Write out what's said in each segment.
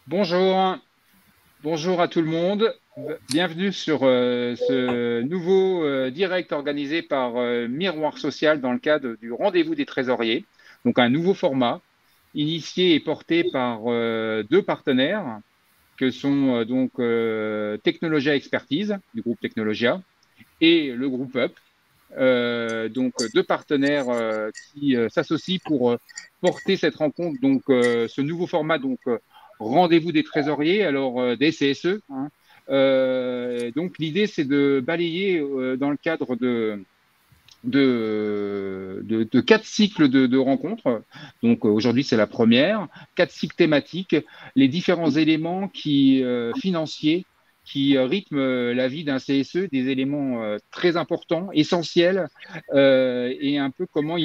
Bonjour, bonjour à tout le monde. Bienvenue sur ce nouveau direct organisé par Miroir Social dans le cadre du Rendez-vous des trésoriers. Donc un nouveau format initié et porté par deux partenaires que sont Technologia Expertise du groupe Technologia et le groupe Up. Donc deux partenaires qui s'associent pour porter cette rencontre, ce nouveau format, rendez-vous des trésoriers, alors des CSE. Hein. Donc l'idée, c'est de balayer dans le cadre de quatre cycles de rencontres. Donc aujourd'hui, c'est la première, quatre cycles thématiques, les différents éléments financiers qui rythment la vie d'un CSE, des éléments très importants, essentiels, et un peu comment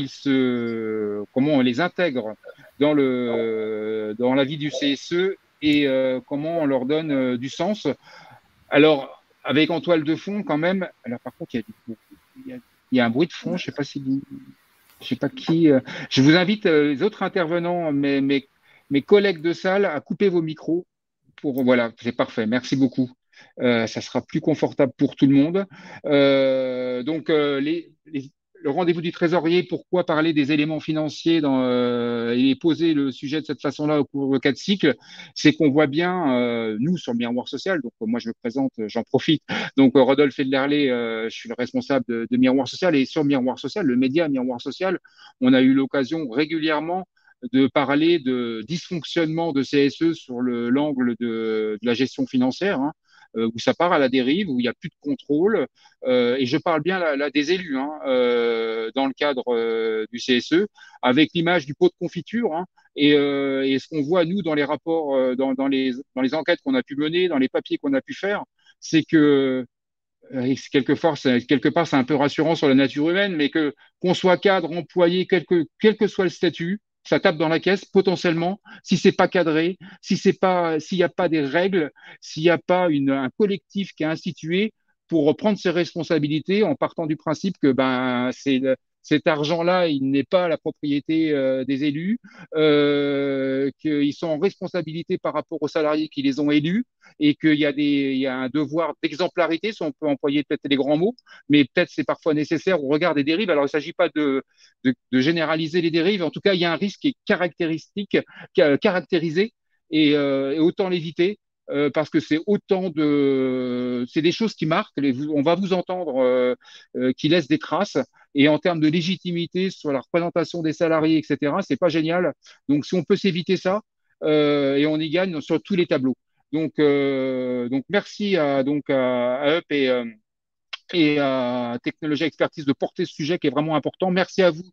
on les intègre dans la vie du CSE et comment on leur donne du sens. Alors, avec en toile de fond, quand même, alors par contre, il y a, il y a un bruit de fond, je sais pas qui. Je vous invite, les autres intervenants, mes collègues de salle, à couper vos micros voilà, c'est parfait. Merci beaucoup. Ça sera plus confortable pour tout le monde. Le rendez-vous du trésorier, pourquoi parler des éléments financiers et poser le sujet de cette façon-là au cours de quatre cycles, c'est qu'on voit bien, nous, sur le Miroir Social, donc moi je me présente, j'en profite. Donc Rodolphe Ederlé, je suis le responsable de Miroir Social, et sur Miroir Social, le média Miroir Social, on a eu l'occasion régulièrement de parler de dysfonctionnement de CSE sur l'angle de la gestion financière, hein, où ça part à la dérive, où il n'y a plus de contrôle. Et je parle bien là des élus, hein, dans le cadre du CSE, avec l'image du pot de confiture. Hein, et ce qu'on voit, nous, dans les rapports, dans les enquêtes qu'on a pu mener, dans les papiers qu'on a pu faire, c'est que quelque part, c'est un peu rassurant sur la nature humaine, mais qu'on soit cadre, employé, quel que soit le statut, ça tape dans la caisse potentiellement si c'est pas cadré, s'il n'y a pas des règles, s'il n'y a pas un collectif qui est institué pour prendre ses responsabilités en partant du principe que cet argent-là, il n'est pas la propriété des élus, qu'ils sont en responsabilité par rapport aux salariés qui les ont élus, et il y a un devoir d'exemplarité, si on peut employer peut-être des grands mots, mais peut-être c'est parfois nécessaire au regard des dérives. Alors, il ne s'agit pas de généraliser les dérives. En tout cas, il y a un risque qui est caractérisé, et autant l'éviter. Parce que c'est des choses qui marquent. On va vous entendre, qui laissent des traces. Et en termes de légitimité sur la représentation des salariés, etc., c'est pas génial. Donc, si on peut s'éviter ça, et on y gagne sur tous les tableaux. Donc merci à Up et à Technologie Expertise de porter ce sujet qui est vraiment important. Merci à vous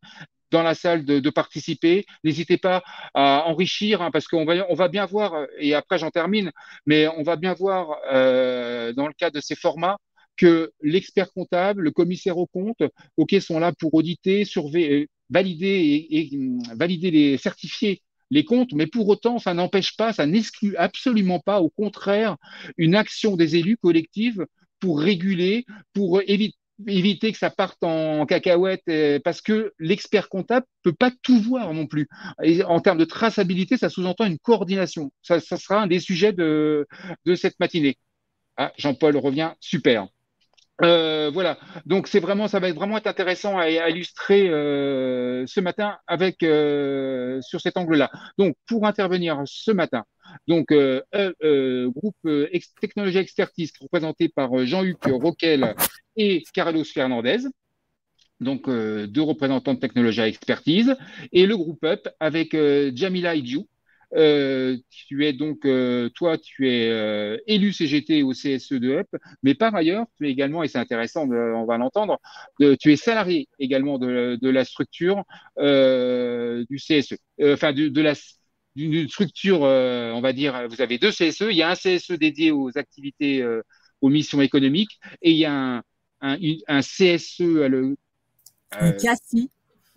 dans la salle de participer. N'hésitez pas à enrichir, hein, parce on va bien voir, et après j'en termine, mais on va bien voir dans le cadre de ces formats que l'expert comptable, le commissaire aux comptes, OK, sont là pour auditer, surveiller, valider valider certifier les comptes, mais pour autant, ça n'empêche pas, ça n'exclut absolument pas, au contraire, une action des élus collective pour réguler, pour éviter que ça parte en cacahuète, parce que l'expert comptable peut pas tout voir non plus. Et en termes de traçabilité, ça sous-entend une coordination. Ça sera un des sujets de cette matinée. Ah, Jean-Paul revient, super. Voilà, donc ça va vraiment être intéressant à illustrer ce matin sur cet angle-là. Donc, pour intervenir ce matin, groupe Technologie Expertise représenté par Jean-Hugues Roquel et Carlos Fernandez, donc deux représentants de Technologie Expertise, et le groupe Up avec Jamila Idjou. Toi, tu es élu CGT au CSE de Up, mais par ailleurs, tu es également, et c'est intéressant, on va l'entendre, tu es salarié également de la structure du CSE, enfin d'une structure, on va dire, vous avez deux CSE, il y a un CSE dédié aux activités, aux missions économiques, et il y a un CSE Un euh, cassis.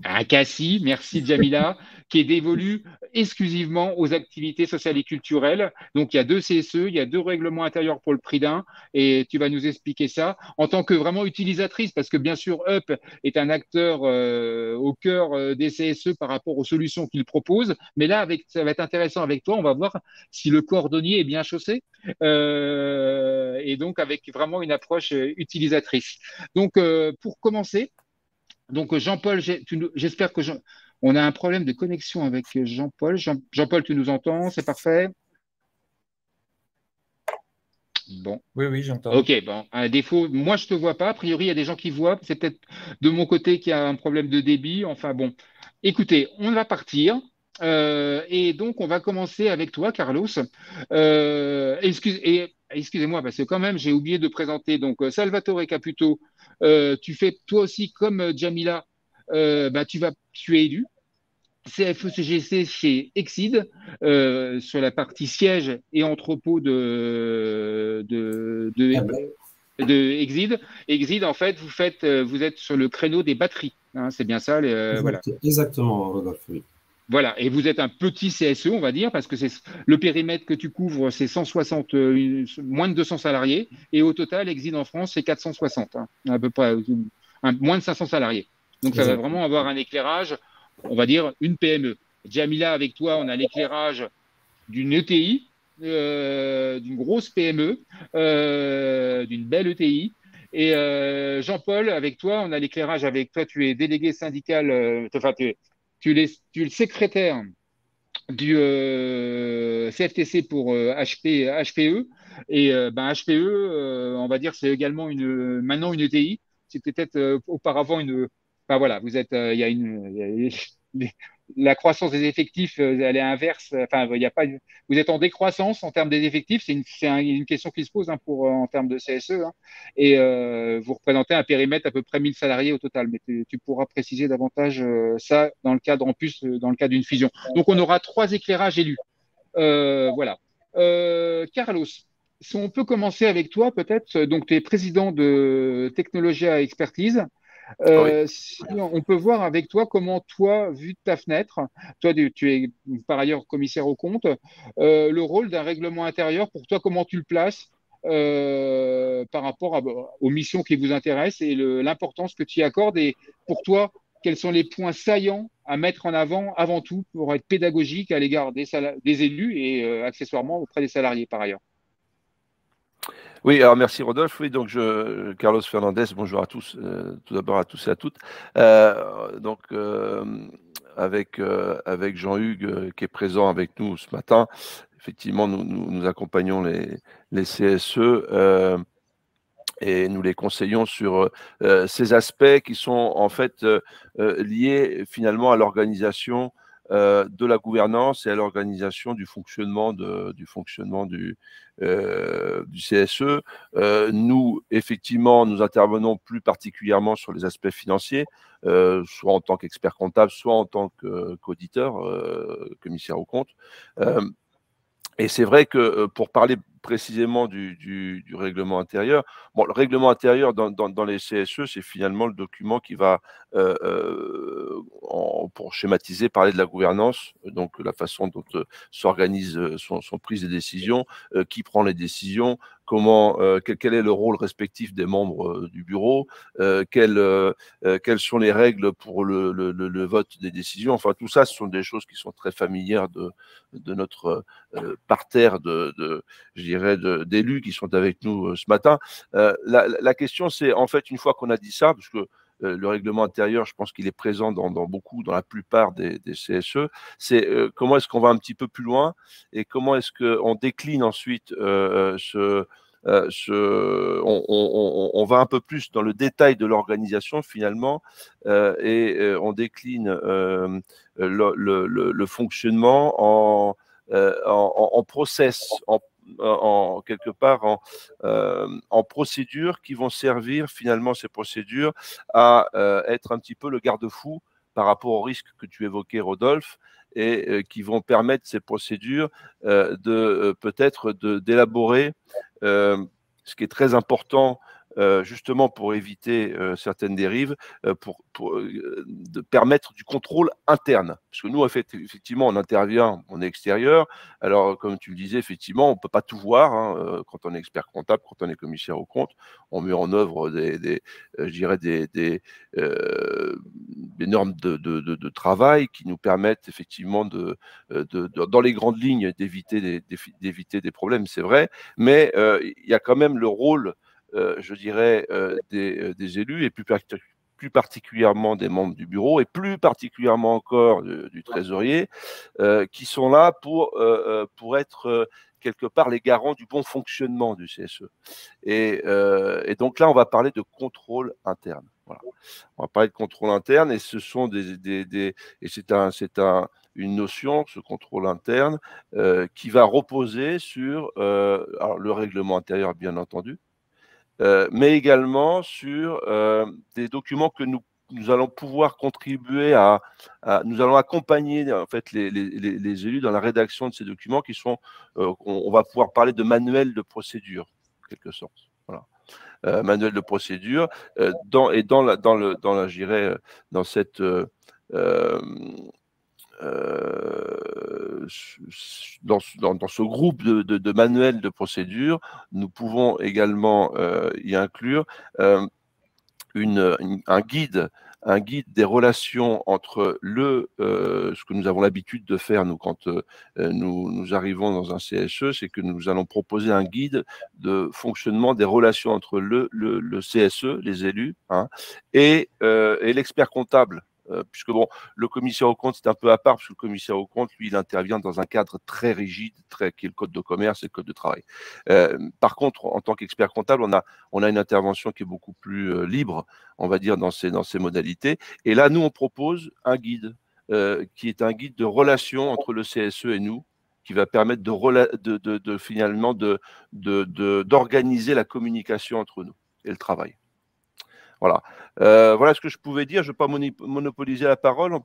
un CACI, merci Jamila, qui est dévolu exclusivement aux activités sociales et culturelles. Donc, il y a 2 CSE, il y a 2 règlements intérieurs pour le prix d'un, et tu vas nous expliquer ça en tant que vraiment utilisatrice, parce que bien sûr, Up est un acteur au cœur des CSE par rapport aux solutions qu'il propose. Mais là, ça va être intéressant avec toi, on va voir si le cordonnier est bien chaussé, et donc avec vraiment une approche utilisatrice. Donc, pour commencer, donc Jean-Paul, j'espère que on a un problème de connexion avec Jean-Paul. Jean-Paul, tu nous entends? C'est parfait? Bon. Oui, oui, j'entends. Ok, bon, à défaut, moi je te vois pas. A priori, il y a des gens qui voient. C'est peut-être de mon côté qu'il y a un problème de débit. Enfin bon, écoutez, on va partir. Et donc, on va commencer avec toi, Carlos. Excusez-moi, parce que quand même, j'ai oublié de présenter. Donc, Salvatore Caputo, tu fais toi aussi comme Jamila, bah, tu es élu. CFE-CGC chez Exide sur la partie siège et entrepôt Ah ben, de Exide. Exide, en fait, vous êtes sur le créneau des batteries. Hein, c'est bien ça, voilà. exactement, Rodolphe, oui. Voilà, et vous êtes un petit CSE, on va dire, parce que c'est le périmètre que tu couvres, c'est 160, moins de 200 salariés, et au total, Exide en France, c'est 460, hein, à peu près, moins de 500 salariés. Donc, ça va Exact. vraiment avoir un éclairage, on va dire, une PME. Jamila, avec toi, on a l'éclairage d'une ETI, d'une grosse PME, d'une belle ETI. Et Jean-Paul, avec toi, on a l'éclairage avec toi, tu es délégué syndical, enfin, tu es le secrétaire du CFTC pour HPE. Et ben, HPE, on va dire, c'est également maintenant une ETI. C'était peut-être auparavant une. Enfin voilà, vous êtes, il y a la croissance des effectifs, elle est inverse. Enfin, il y a pas, vous êtes en décroissance en termes des effectifs. C'est une question qui se pose, hein, en termes de CSE. Hein. Et vous représentez un périmètre à peu près 1000 salariés au total. Mais tu pourras préciser davantage ça dans le cadre, en plus, dans le cadre d'une fusion. Donc, on aura 3 éclairages élus. Voilà. Carlos, si on peut commencer avec toi, peut-être. Donc, tu es président de Technologia Expertise. Oui. Si on peut voir avec toi comment toi, vu de ta fenêtre, toi tu es par ailleurs commissaire aux comptes, le rôle d'un règlement intérieur, pour toi, comment tu le places par rapport aux missions qui vous intéressent et l'importance que tu y accordes, et pour toi, quels sont les points saillants à mettre en avant tout pour être pédagogique à l'égard des élus et accessoirement auprès des salariés par ailleurs. Oui, alors merci Rodolphe. Oui, donc Carlos Fernandez, bonjour à tous, tout d'abord à tous et à toutes. Donc avec Jean-Hugues qui est présent avec nous ce matin, effectivement, nous accompagnons les CSE et nous les conseillons sur ces aspects qui sont en fait liés finalement à l'organisation de la gouvernance et à l'organisation du fonctionnement du CSE. Nous, effectivement, nous intervenons plus particulièrement sur les aspects financiers, soit en tant qu'expert comptable, soit en tant qu'auditeur, commissaire aux comptes. Et c'est vrai que pour parler précisément du règlement intérieur, bon, le règlement intérieur dans les CSE, c'est finalement le document qui va, pour schématiser, parler de la gouvernance, donc la façon dont s'organisent, sont prises les décisions, qui prend les décisions, comment, quel est le rôle respectif des membres du bureau, quelles sont les règles pour le vote des décisions. Enfin, tout ça, ce sont des choses qui sont très familières de notre parterre je dirais, d'élus qui sont avec nous ce matin. La question, c'est en fait, une fois qu'on a dit ça, parce que le règlement intérieur, je pense qu'il est présent dans la plupart des CSE, c'est comment est-ce qu'on va un petit peu plus loin et comment est-ce qu'on décline ensuite on va un peu plus dans le détail de l'organisation finalement et on décline le fonctionnement en process, quelque part en procédures qui vont servir finalement ces procédures à être un petit peu le garde-fou par rapport au risque que tu évoquais, Rodolphe, et qui vont permettre ces procédures peut-être d'élaborer ce qui est très important justement pour éviter certaines dérives, de permettre du contrôle interne. Parce que nous, effectivement, on intervient, on est extérieur. Alors, comme tu le disais, effectivement, on ne peut pas tout voir, hein, quand on est expert comptable, quand on est commissaire aux comptes. On met en œuvre je dirais des normes de travail qui nous permettent effectivement dans les grandes lignes d'éviter des problèmes, c'est vrai, mais il y a quand même le rôle, je dirais, des élus et plus particulièrement des membres du bureau et plus particulièrement encore du trésorier, qui sont là pour être quelque part les garants du bon fonctionnement du CSE. Et donc là, on va parler de contrôle interne. Voilà. On va parler de contrôle interne et ce sont et c'est une notion, ce contrôle interne, qui va reposer sur alors le règlement intérieur, bien entendu, mais également sur des documents que nous allons pouvoir contribuer nous allons accompagner en fait les élus dans la rédaction de ces documents qui sont, on va pouvoir parler de manuel de procédure, en quelque sorte. Voilà. Manuel de procédure je dirais, dans cette dans ce groupe de manuels de procédure, nous pouvons également y inclure un guide des relations entre ce que nous avons l'habitude de faire, nous, quand nous arrivons dans un CSE, c'est que nous allons proposer un guide de fonctionnement des relations entre le CSE, les élus, hein, et l'expert comptable. Puisque bon, le commissaire aux comptes, c'est un peu à part, parce que le commissaire aux comptes, lui, il intervient dans un cadre très rigide, qui est le code de commerce et le code de travail. Par contre, en tant qu'expert comptable, on a une intervention qui est beaucoup plus libre, on va dire, dans ces modalités. Et là, nous, on propose un guide, qui est un guide de relation entre le CSE et nous, qui va permettre finalement d'organiser la communication entre nous et le travail. Voilà. Voilà ce que je pouvais dire. Je ne vais pas monopoliser la parole.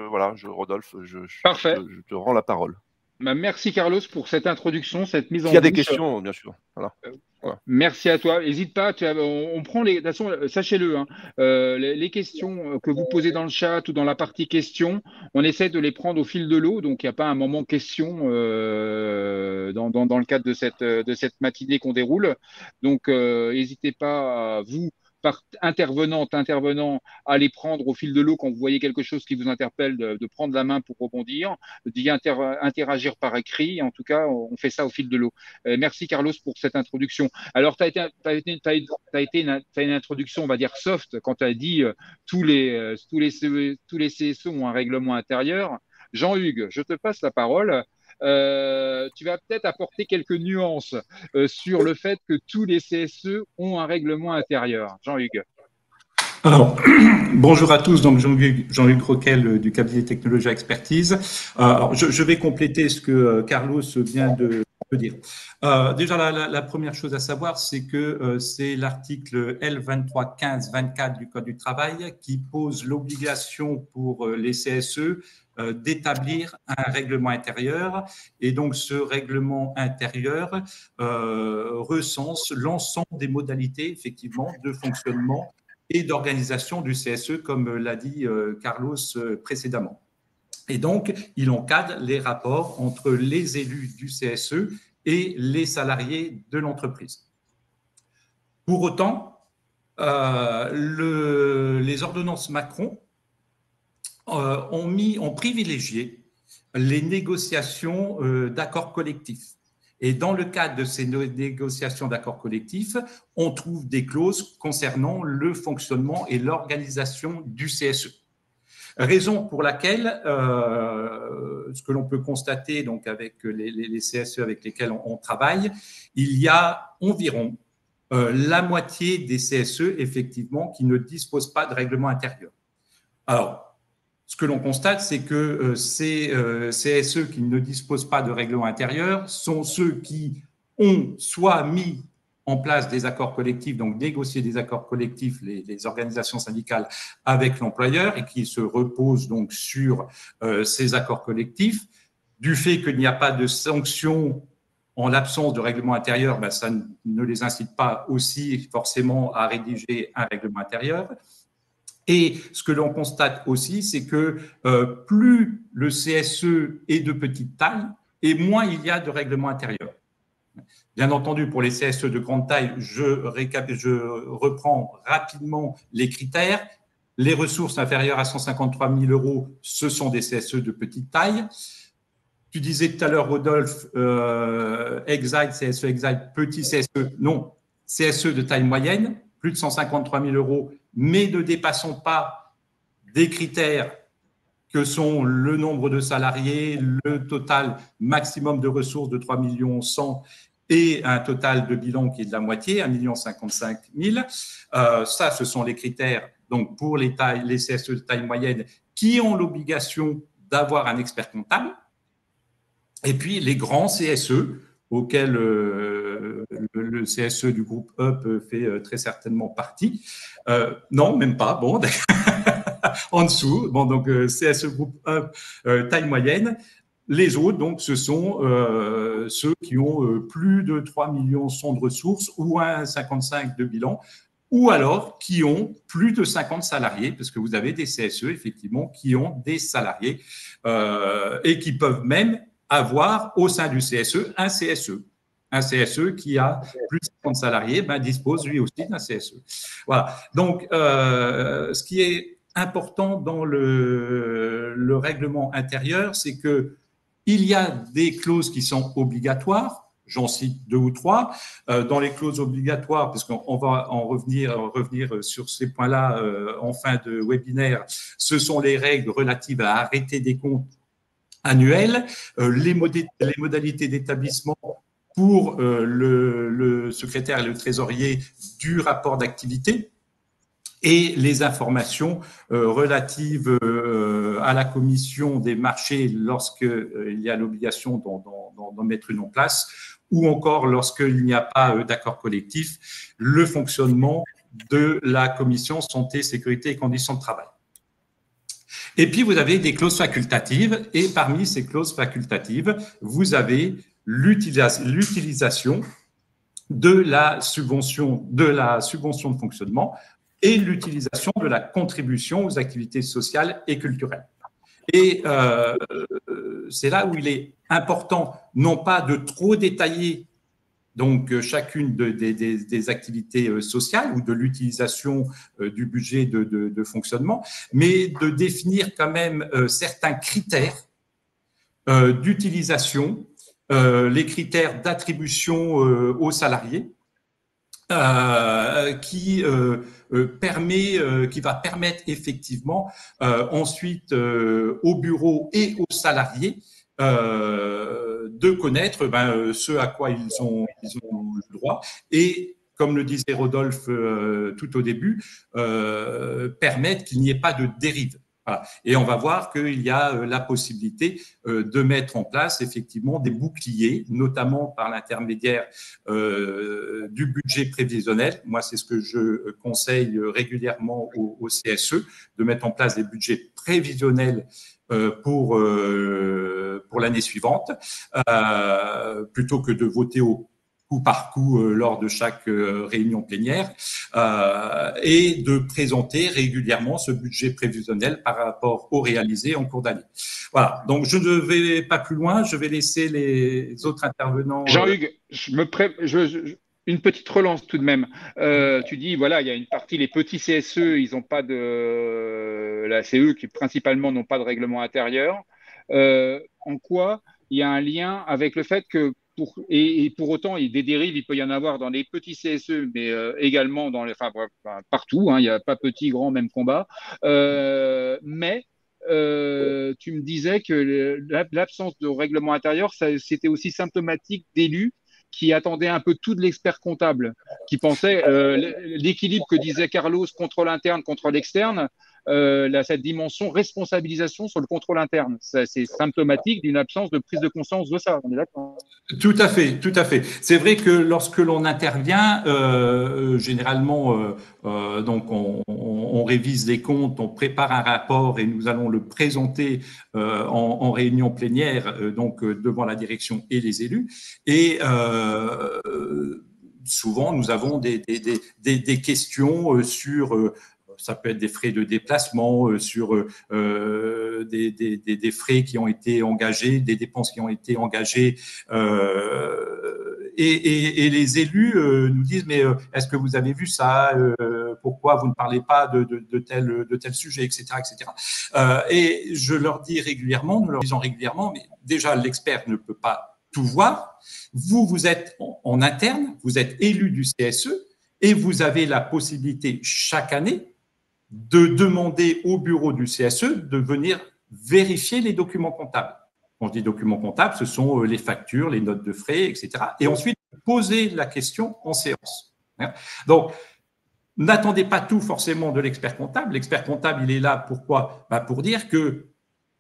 Voilà, Rodolphe, Parfait. je te rends la parole. Merci Carlos pour cette introduction, cette mise en bouche. S'il y a des questions, bien sûr. Voilà. Voilà. Merci à toi. N'hésite pas, on prend de toute façon, sachez-le, hein, les questions que vous posez dans le chat ou dans la partie questions, on essaie de les prendre au fil de l'eau. Donc, il n'y a pas un moment question dans le cadre de cette matinée qu'on déroule. Donc, n'hésitez pas, vous, intervenant, à les prendre au fil de l'eau quand vous voyez quelque chose qui vous interpelle, de prendre la main pour rebondir, d'y interagir par écrit. En tout cas, on fait ça au fil de l'eau. Merci Carlos pour cette introduction. Alors, tu as une introduction, on va dire soft, quand tu as dit tous les CSE ont un règlement intérieur. Jean-Hugues, je te passe la parole. Tu vas peut-être apporter quelques nuances sur le fait que tous les CSE ont un règlement intérieur. Jean-Hugues. Alors, bonjour à tous, donc Jean-Hugues Roquel du cabinet Technologie Expertise. Alors, je vais compléter ce que Carlos vient de dire. Déjà, la première chose à savoir, c'est que c'est l'article L2315-24 du Code du travail qui pose l'obligation pour les CSE d'établir un règlement intérieur. Et donc, ce règlement intérieur recense l'ensemble des modalités, effectivement, de fonctionnement et d'organisation du CSE, comme l'a dit Carlos précédemment. Et donc, il encadre les rapports entre les élus du CSE et les salariés de l'entreprise. Pour autant, les ordonnances Macron ont privilégié les négociations d'accords collectifs. Et dans le cadre de ces négociations d'accords collectifs, on trouve des clauses concernant le fonctionnement et l'organisation du CSE. Raison pour laquelle, ce que l'on peut constater donc avec les CSE avec lesquels on travaille, il y a environ la moitié des CSE, effectivement, qui ne disposent pas de règlement intérieur. Alors, ce que l'on constate, c'est que ces CSE qui ne disposent pas de règlement intérieur sont ceux qui ont soit mis en place des accords collectifs, donc négocier des accords collectifs, les organisations syndicales avec l'employeur et qui se reposent donc sur ces accords collectifs, du fait qu'il n'y a pas de sanctions en l'absence de règlement intérieur, ben, ça ne les incite pas aussi forcément à rédiger un règlement intérieur. Et ce que l'on constate aussi, c'est que plus le CSE est de petite taille, et moins il y a de règlement intérieur. Bien entendu, pour les CSE de grande taille, je reprends rapidement les critères. Les ressources inférieures à 153 000 €, ce sont des CSE de petite taille. Tu disais tout à l'heure, Rodolphe, Exide, CSE Exide, petit CSE. Non, CSE de taille moyenne, plus de 153 000 €, mais ne dépassons pas des critères que sont le nombre de salariés, le total maximum de ressources de 3 100 000 et un total de bilan qui est de la moitié, 1 055 000. Ça, ce sont les critères donc pour les CSE de taille moyenne qui ont l'obligation d'avoir un expert comptable. Et puis les grands CSE, auxquels le CSE du groupe UP fait très certainement partie. Non, même pas. Bon, en dessous. Bon, donc CSE groupe UP, taille moyenne. Les autres, donc, ce sont ceux qui ont plus de 3 100 000 de ressources ou 1,55 de bilan, ou alors qui ont plus de 50 salariés, parce que vous avez des CSE, effectivement, qui ont des salariés et qui peuvent même avoir au sein du CSE un CSE. Un CSE qui a plus de 50 salariés dispose lui aussi d'un CSE. Voilà. Donc, ce qui est important dans le règlement intérieur, c'est que il y a des clauses qui sont obligatoires. J'en cite 2 ou 3. Dans les clauses obligatoires, parce qu'on va en revenir sur ces points-là en fin de webinaire, ce sont les règles relatives à l'arrêté des comptes annuels, les modalités d'établissement pour le secrétaire et le trésorier du rapport d'activité et les informations relatives à la commission des marchés lorsqu'il y a l'obligation d'en mettre une en place, ou encore lorsqu'il n'y a pas d'accord collectif, le fonctionnement de la commission santé, sécurité et conditions de travail. Et puis, vous avez des clauses facultatives, et parmi ces clauses facultatives, vous avez l'utilisation de la subvention de fonctionnement et l'utilisation de la contribution aux activités sociales et culturelles. Et c'est là où il est important, non pas de trop détailler donc chacune des activités sociales ou de l'utilisation du budget de fonctionnement, mais de définir quand même certains critères d'utilisation, les critères d'attribution aux salariés, qui va permettre effectivement ensuite au bureau et aux salariés de connaître ce à quoi ils ont le droit et, comme le disait Rodolphe tout au début, permettre qu'il n'y ait pas de dérive. Voilà. Et on va voir qu'il y a la possibilité de mettre en place effectivement des boucliers, notamment par l'intermédiaire du budget prévisionnel. Moi, c'est ce que je conseille régulièrement au CSE, de mettre en place des budgets prévisionnels pour l'année suivante, plutôt que de voter au coup par coup lors de chaque réunion plénière, et de présenter régulièrement ce budget prévisionnel par rapport au réalisé en cours d'année. Voilà, donc je ne vais pas plus loin, je vais laisser les autres intervenants. Jean-Hugues, une petite relance tout de même. Tu dis, voilà, il y a une partie, les petits CSE, ils n'ont pas de… Là, c'est eux qui principalement n'ont pas de règlement intérieur. En quoi il y a un lien avec le fait que et pour autant, des dérives, il peut y en avoir dans les petits CSE, mais également dans partout. Hein, il n'y a pas petit, grand, même combat. Mais tu me disais que l'absence de règlement intérieur, c'était aussi symptomatique d'élus qui attendaient un peu tout de l'expert comptable, qui pensaient l'équilibre que disait Carlos, contrôle interne, contrôle externe. cette dimension responsabilisation sur le contrôle interne. C'est symptomatique d'une absence de prise de conscience de ça. On est d'accord? Tout à fait, tout à fait. C'est vrai que lorsque l'on intervient, généralement, donc on révise les comptes, on prépare un rapport et nous allons le présenter en réunion plénière, donc devant la direction et les élus. Et souvent, nous avons des questions sur ça peut être des frais de déplacement, sur des frais qui ont été engagés, des dépenses qui ont été engagées. Et les élus nous disent, mais est-ce que vous avez vu ça? Pourquoi vous ne parlez pas de tel sujet, etc., etc. Et je leur dis régulièrement, nous leur disons régulièrement, mais déjà, l'expert ne peut pas tout voir. Vous êtes en interne, vous êtes élu du CSE et vous avez la possibilité chaque année de demander au bureau du CSE de venir vérifier les documents comptables. Quand je dis documents comptables, ce sont les factures, les notes de frais, etc. Et ensuite, poser la question en séance. Donc, n'attendez pas tout forcément de l'expert comptable. L'expert comptable, il est là pourquoi? Pour dire que,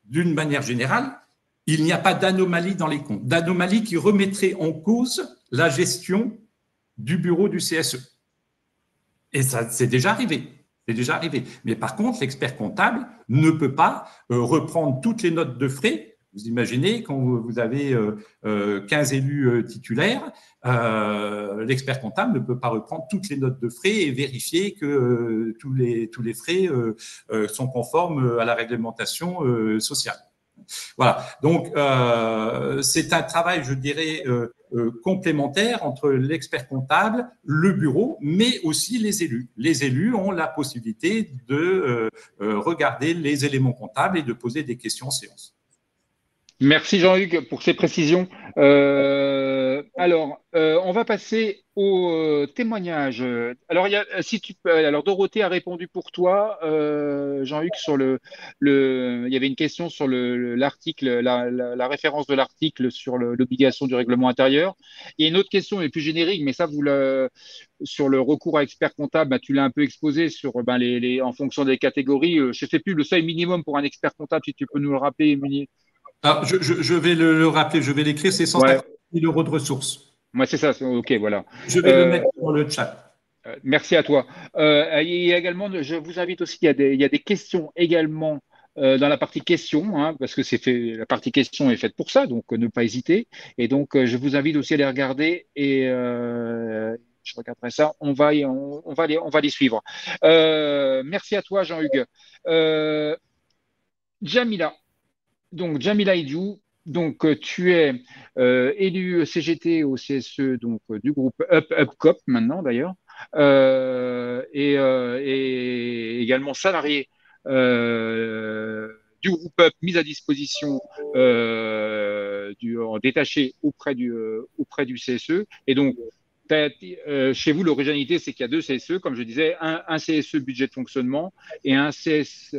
d'une manière générale, il n'y a pas d'anomalie dans les comptes, d'anomalie qui remettrait en cause la gestion du bureau du CSE. Et ça, c'est déjà arrivé. C'est déjà arrivé. Mais par contre, l'expert comptable ne peut pas reprendre toutes les notes de frais. Vous imaginez, quand vous avez 15 élus titulaires, l'expert comptable ne peut pas reprendre toutes les notes de frais et vérifier que tous les frais sont conformes à la réglementation sociale. Voilà, donc c'est un travail, je dirais, complémentaire entre l'expert comptable, le bureau, mais aussi les élus. Les élus ont la possibilité de regarder les éléments comptables et de poser des questions en séance. Merci Jean-Hugues pour ces précisions. Alors, on va passer au témoignage. Alors, alors Dorothée a répondu pour toi, Jean-Hugues, sur il y avait une question sur l'article, la référence de l'article sur l'obligation du règlement intérieur. Il y a une autre question, mais plus générique, mais ça, sur le recours à expert comptable, tu l'as un peu exposé sur en fonction des catégories. Je ne sais plus le seuil minimum pour un expert comptable, si tu peux nous le rappeler, Munier. Alors, je vais le rappeler, je vais l'écrire, c'est 150 000 € de ressources. Ouais, c'est ça, ok, voilà. Je vais le mettre dans le chat. Merci à toi. Et également, je vous invite aussi, il y a des questions également dans la partie questions, hein, parce que la partie questions est faite pour ça, donc ne pas hésiter. Et donc, je vous invite aussi à les regarder et je regarderai ça. On va les suivre. Merci à toi, Jean-Hugues. Jamila. Donc, Jamila Idiou, donc tu es élu CGT au CSE donc du groupe UpCop maintenant d'ailleurs, et également salarié du groupe Up, mise à disposition détaché auprès du CSE. Et donc, chez vous, l'originalité, c'est qu'il y a deux CSE, comme je disais, un CSE budget de fonctionnement et un CSE.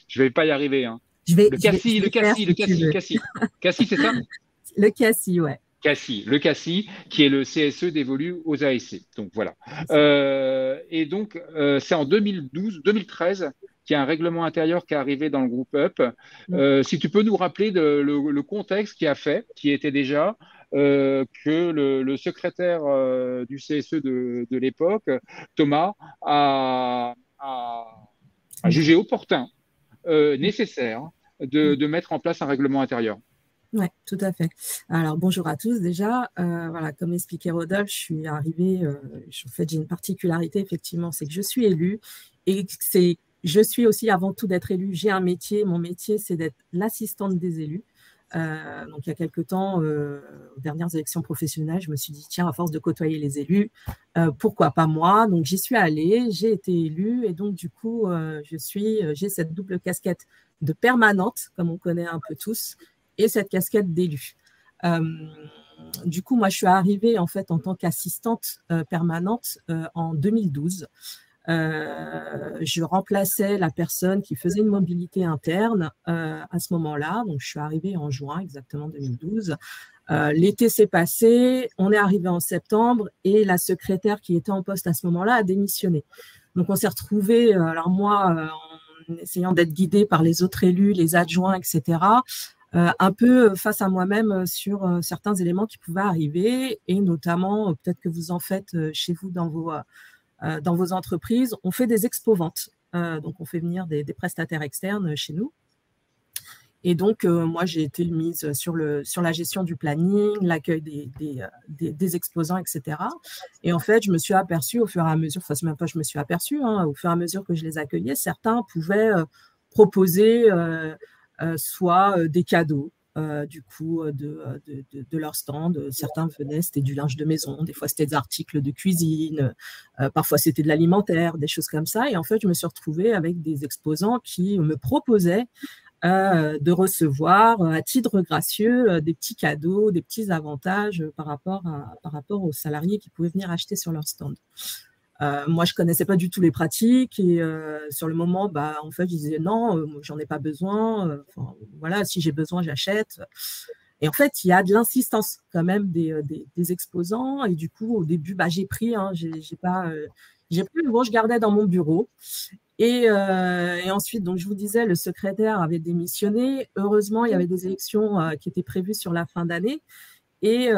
Je vais pas y arriver, hein. Le CACI, c'est ça? Le CACI, ouais. Le CACI, qui est le CSE dévolu aux ASC. Donc voilà. Et donc, c'est en 2013 qu'il y a un règlement intérieur qui est arrivé dans le groupe Up. Si tu peux nous rappeler le contexte qui était déjà que le secrétaire du CSE de l'époque, Thomas, a jugé opportun, nécessaire, de mettre en place un règlement intérieur. Oui, tout à fait. Alors, bonjour à tous déjà. Voilà, comme expliquait Rodolphe, je suis arrivée, en fait, j'ai une particularité, effectivement, c'est que je suis élue et je suis aussi, avant tout d'être élue, j'ai un métier. Mon métier, c'est d'être l'assistante des élus. Donc, il y a quelque temps, aux dernières élections professionnelles, je me suis dit, tiens, à force de côtoyer les élus, pourquoi pas moi? Donc, j'y suis allée, j'ai été élue et donc, du coup, j'ai cette double casquette de permanente, comme on connaît un peu tous, et cette casquette d'élu. Du coup, moi, je suis arrivée en fait en tant qu'assistante permanente en 2012. Je remplaçais la personne qui faisait une mobilité interne à ce moment-là. Donc, je suis arrivée en juin, exactement 2012. L'été s'est passé, on est arrivé en septembre et la secrétaire qui était en poste à ce moment-là a démissionné. Donc, on s'est retrouvés, alors moi, essayant d'être guidée par les autres élus, les adjoints, etc., un peu face à moi-même sur certains éléments qui pouvaient arriver, et notamment, peut-être que vous en faites chez vous dans vos entreprises, on fait des expos-ventes. Donc, on fait venir des prestataires externes chez nous. Et donc, moi, j'ai été mise sur la gestion du planning, l'accueil des exposants, etc. Et en fait, je me suis aperçue au fur et à mesure, enfin, c'est même pas je me suis aperçue, hein, au fur et à mesure que je les accueillais, certains pouvaient proposer soit des cadeaux, du coup, de leur stand. Certains venaient, c'était du linge de maison, des fois, c'était des articles de cuisine, parfois, c'était de l'alimentaire, des choses comme ça. Et en fait, je me suis retrouvée avec des exposants qui me proposaient de recevoir à titre gracieux des petits cadeaux, des petits avantages par rapport aux salariés qui pouvaient venir acheter sur leur stand. Moi, je connaissais pas du tout les pratiques et sur le moment, en fait, je disais non, j'en ai pas besoin. Voilà, si j'ai besoin, j'achète. Et en fait, il y a de l'insistance quand même des exposants. Et du coup, au début, j'ai pris, hein, j'ai pris, bon, je gardais dans mon bureau. Et ensuite, donc je vous disais, le secrétaire avait démissionné. Heureusement, il y avait des élections qui étaient prévues sur la fin d'année. Et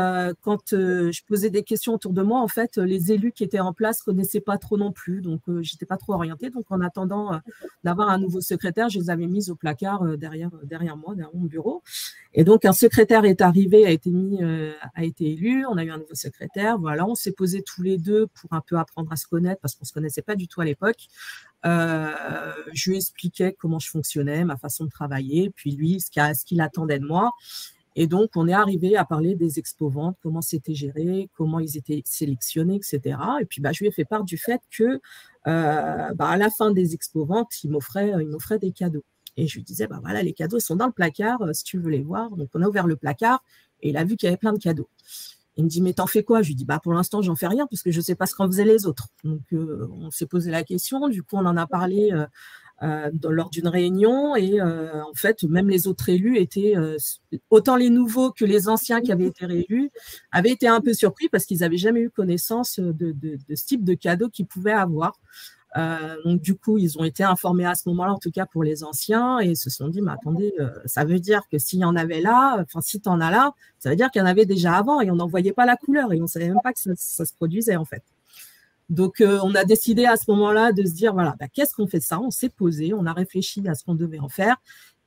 quand je posais des questions autour de moi, en fait, les élus qui étaient en place ne connaissaient pas trop non plus. Donc, je n'étais pas trop orientée. Donc, en attendant d'avoir un nouveau secrétaire, je les avais mises au placard derrière moi, derrière mon bureau. Et donc, un secrétaire est arrivé, a été élu. On a eu un nouveau secrétaire. Voilà, on s'est posés tous les deux pour un peu apprendre à se connaître parce qu'on ne se connaissait pas du tout à l'époque. Je lui expliquais comment je fonctionnais, ma façon de travailler, puis lui, ce qu'il attendait de moi. Et donc, on est arrivé à parler des expos-ventes, comment c'était géré, comment ils étaient sélectionnés, etc. Et puis, je lui ai fait part du fait que, à la fin des expos-ventes, il m'offrait des cadeaux. Et je lui disais, voilà, les cadeaux sont dans le placard, si tu veux les voir. Donc, on a ouvert le placard et il a vu qu'il y avait plein de cadeaux. Il me dit, mais t'en fais quoi? Je lui dis, pour l'instant, j'en fais rien parce que je ne sais pas ce qu'en faisaient les autres. Donc, on s'est posé la question. Du coup, on en a parlé lors d'une réunion et en fait, même les autres élus étaient, autant les nouveaux que les anciens qui avaient été réélus, avaient été un peu surpris parce qu'ils n'avaient jamais eu connaissance de ce type de cadeau qu'ils pouvaient avoir. Donc, du coup, ils ont été informés à ce moment-là, en tout cas pour les anciens, et se sont dit, mais attendez, ça veut dire que s'il y en avait là, enfin, si tu en as là, ça veut dire qu'il y en avait déjà avant et on n'en voyait pas la couleur et on ne savait même pas que ça se produisait, en fait. Donc, on a décidé à ce moment-là de se dire, voilà, qu'est-ce qu'on fait de ça? On s'est posé, on a réfléchi à ce qu'on devait en faire.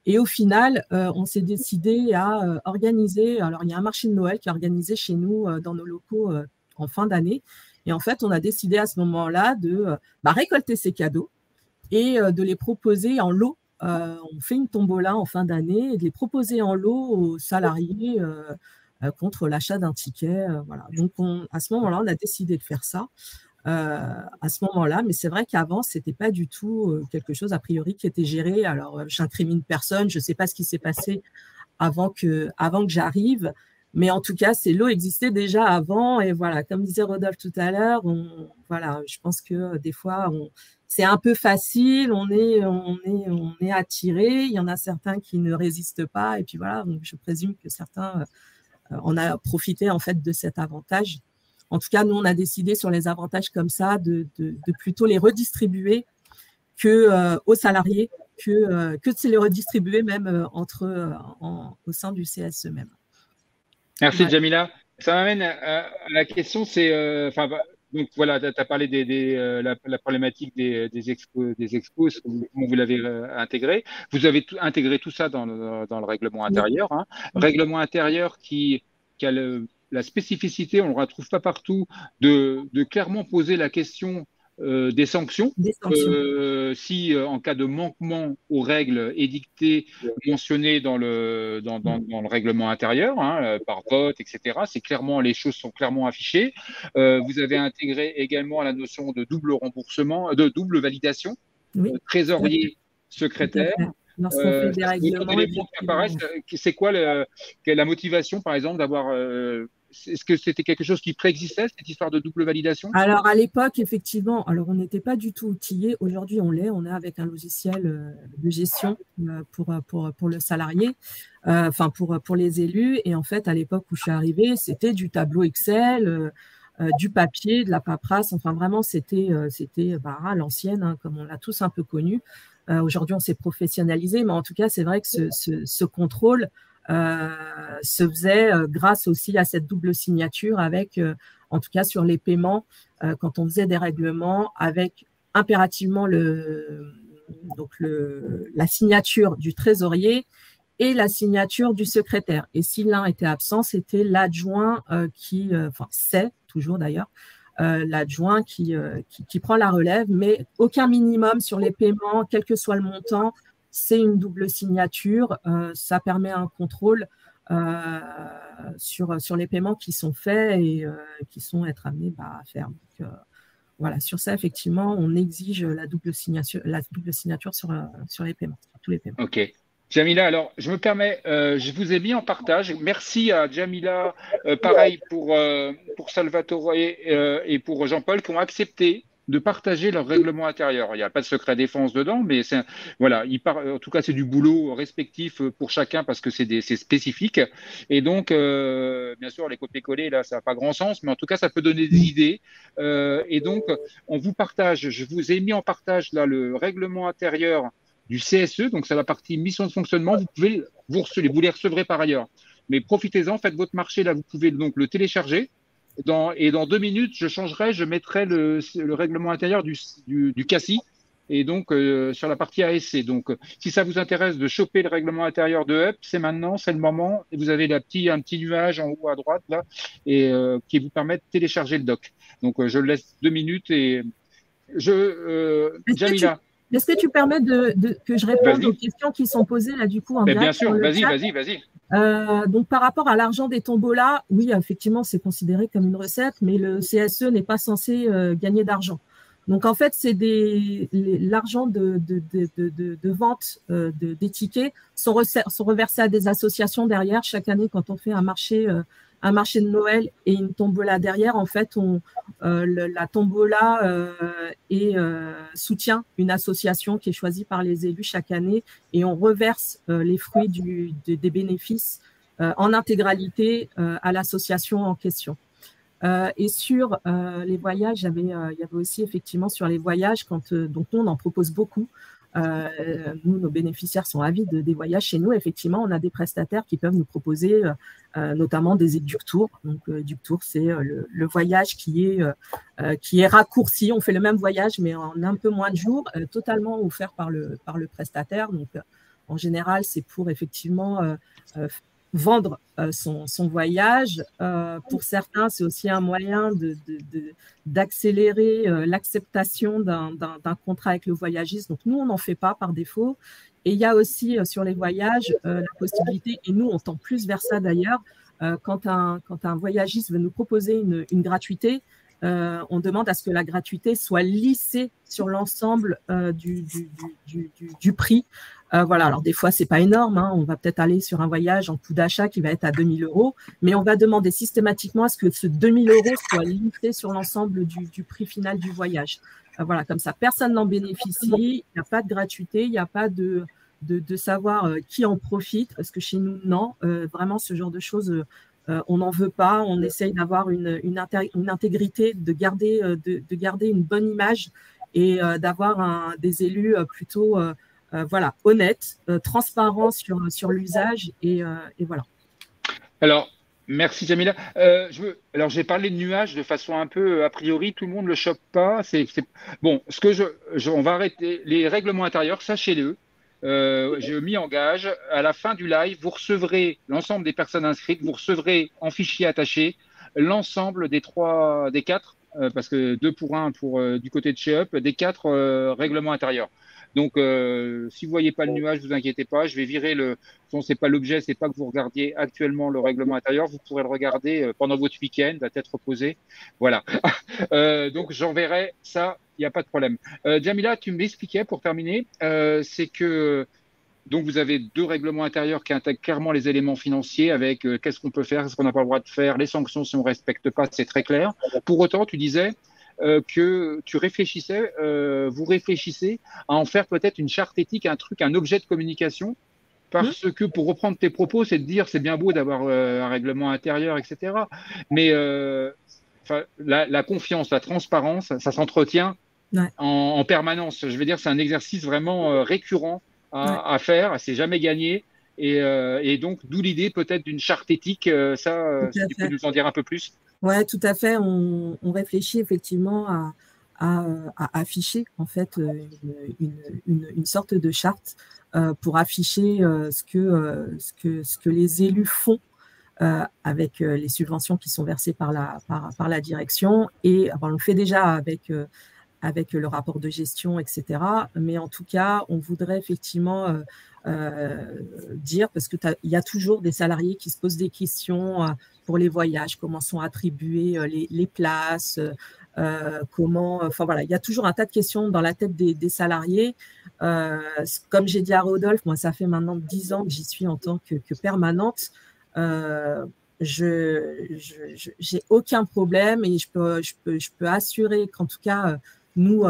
Et au final, on s'est décidé à organiser, alors il y a un marché de Noël qui est organisé chez nous dans nos locaux en fin d'année. Et en fait, on a décidé à ce moment-là de récolter ces cadeaux et de les proposer en lot. On fait une tombola en fin d'année et de les proposer en lot aux salariés contre l'achat d'un ticket. Voilà. Donc, à ce moment-là, on a décidé de faire ça. À ce moment-là, mais c'est vrai qu'avant, ce n'était pas du tout quelque chose a priori qui était géré. Alors, j'incrimine personne, je ne sais pas ce qui s'est passé avant que j'arrive, mais en tout cas, ces lots existaient déjà avant. Et voilà, comme disait Rodolphe tout à l'heure, voilà, je pense que des fois, c'est un peu facile, on est attiré. Il y en a certains qui ne résistent pas, et puis voilà. Donc, je présume que certains en ont profité en fait de cet avantage. En tout cas, nous, on a décidé sur les avantages comme ça de plutôt les redistribuer aux salariés, que de les redistribuer même au sein du CSE même. Merci, Djamila. Ça m'amène à la question, c'est, donc voilà, tu as parlé la problématique des expos, comment vous l'avez intégré. Vous avez intégré tout ça dans le règlement intérieur. Hein. Règlement intérieur qui a la spécificité, on ne le retrouve pas partout, de clairement poser la question des sanctions. Si en cas de manquement aux règles édictées, mentionnées dans le règlement intérieur, hein, par vote, etc., les choses sont clairement affichées. Vous avez intégré également la notion de double remboursement, de double validation, trésorier, secrétaire. Lorsqu'on fait des règlements, c'est quoi la motivation, par exemple, d'avoir est-ce que c'était quelque chose qui préexistait, cette histoire de double validation? Alors, à l'époque, effectivement, on n'était pas du tout outillé. Aujourd'hui, on est avec un logiciel de gestion pour le salarié, pour les élus. Et en fait, à l'époque où je suis arrivée, c'était du tableau Excel, du papier, de la paperasse. Enfin, vraiment, c'était à l'ancienne, hein, comme on l'a tous un peu connu. Aujourd'hui, on s'est professionnalisé, mais en tout cas, c'est vrai que ce contrôle se faisait grâce aussi à cette double signature avec, en tout cas sur les paiements, quand on faisait des règlements avec impérativement la signature du trésorier et la signature du secrétaire. Et si l'un était absent, c'était l'adjoint enfin c'est toujours d'ailleurs, l'adjoint qui prend la relève, mais aucun minimum sur les paiements, quel que soit le montant. C'est une double signature, ça permet un contrôle sur les paiements qui sont faits et qui sont être amenés à faire. Donc, voilà, sur ça, effectivement, on exige la double signature sur les paiements, sur tous les paiements. OK. Jamila, alors, je me permets, je vous ai mis en partage. Merci à Jamila, pareil pour Salvatore et pour Jean-Paul, qui ont accepté de partager leur règlement intérieur. Il n'y a pas de secret défense dedans, mais voilà, en tout cas, c'est du boulot respectif pour chacun parce que c'est spécifique. Et donc, bien sûr, les copier-coller, là, ça n'a pas grand sens, mais en tout cas, ça peut donner des idées. Et donc, on vous partage, je vous ai mis en partage là le règlement intérieur du CSE, donc c'est la partie mission de fonctionnement. Vous les recevrez par ailleurs. Mais profitez-en, faites votre marché là, vous pouvez donc le télécharger. Et dans 2 minutes, je mettrai le règlement intérieur du CACI et donc sur la partie ASC. Donc, si ça vous intéresse de choper le règlement intérieur de UP, c'est maintenant, c'est le moment. Et vous avez un petit nuage en haut à droite là, et qui vous permet de télécharger le doc. Donc, je le laisse 2 minutes et Jamila. Est-ce que tu permets que je réponde aux questions qui sont posées là du coup en direct? Bien sûr, vas-y. Donc par rapport à l'argent des tombolas, oui, effectivement, c'est considéré comme une recette, mais le CSE n'est pas censé gagner d'argent. Donc en fait, c'est l'argent de vente des tickets sont reversés à des associations derrière. Chaque année, quand on fait un marché de Noël et une tombola derrière, en fait, la tombola soutient une association qui est choisie par les élus chaque année et on reverse les fruits des bénéfices en intégralité à l'association en question. Et sur les voyages, il y avait aussi effectivement sur les voyages, donc on en propose beaucoup. Nous, nos bénéficiaires sont avides des voyages chez nous. Effectivement, on a des prestataires qui peuvent nous proposer notamment des EducTours. Donc, EducTours, c'est le voyage qui est raccourci. On fait le même voyage, mais en un peu moins de jours, totalement offert par le prestataire. Donc, en général, c'est pour effectivement vendre son voyage. Pour certains, c'est aussi un moyen d'accélérer l'acceptation d'un contrat avec le voyagiste. Donc, nous, on n'en fait pas par défaut. Et il y a aussi sur les voyages la possibilité, et nous, on tend plus vers ça d'ailleurs, quand un voyagiste veut nous proposer une gratuité, on demande à ce que la gratuité soit lissée sur l'ensemble du prix. Voilà, alors des fois, c'est pas énorme, hein. On va peut-être aller sur un voyage en coût d'achat qui va être à 2 000 €, mais on va demander systématiquement à ce que ce 2 000 € soit lissé sur l'ensemble du prix final du voyage. Voilà, comme ça, personne n'en bénéficie, il n'y a pas de gratuité, il n'y a pas de savoir qui en profite, parce que chez nous, non, vraiment, ce genre de choses, on n'en veut pas, on essaye d'avoir une intégrité, de garder une bonne image et d'avoir des élus plutôt honnêtes, transparents sur l'usage et voilà. Alors, merci Jamila. Alors, j'ai parlé de nuages de façon un peu a priori, tout le monde ne le chope pas. Bon, on va arrêter les règlements intérieurs, sachez-le. Je m'y engage. À la fin du live, vous recevrez l'ensemble des personnes inscrites, vous recevrez en fichier attaché l'ensemble des 4, parce que 2 pour 1 du côté de chez Up, des 4 règlements intérieurs. Donc, si vous voyez pas le nuage, vous inquiétez pas, je vais virer c'est pas l'objet, c'est pas que vous regardiez actuellement le règlement intérieur, vous pourrez le regarder pendant votre week-end, à tête reposée. Voilà. Donc, j'enverrai ça. Il n'y a pas de problème. Jamila, tu m'expliquais pour terminer, c'est que donc vous avez 2 règlements intérieurs qui intègrent clairement les éléments financiers avec qu'est-ce qu'on peut faire, qu'est-ce qu'on n'a pas le droit de faire, les sanctions si on ne respecte pas, c'est très clair. Pour autant, tu disais que vous réfléchissez à en faire peut-être une charte éthique, un objet de communication, parce que pour reprendre tes propos, c'est de dire c'est bien beau d'avoir un règlement intérieur, etc. Mais la confiance, la transparence, ça s'entretient en permanence. Je veux dire, c'est un exercice vraiment récurrent à faire. C'est jamais gagné. Et donc, d'où l'idée peut-être d'une charte éthique. Si tu peux nous en dire un peu plus. Oui, tout à fait. On réfléchit effectivement à afficher en fait une sorte de charte pour afficher ce que les élus font avec les subventions qui sont versées par la direction. Et on le fait déjà avec le rapport de gestion, etc. Mais en tout cas, on voudrait effectivement dire, parce qu'il y a toujours des salariés qui se posent des questions pour les voyages, comment sont attribuées les places, enfin voilà, il y a toujours un tas de questions dans la tête des salariés. Comme j'ai dit à Rodolphe, moi ça fait maintenant 10 ans que j'y suis en tant que permanente. J'ai aucun problème et je peux assurer qu'en tout cas, nous,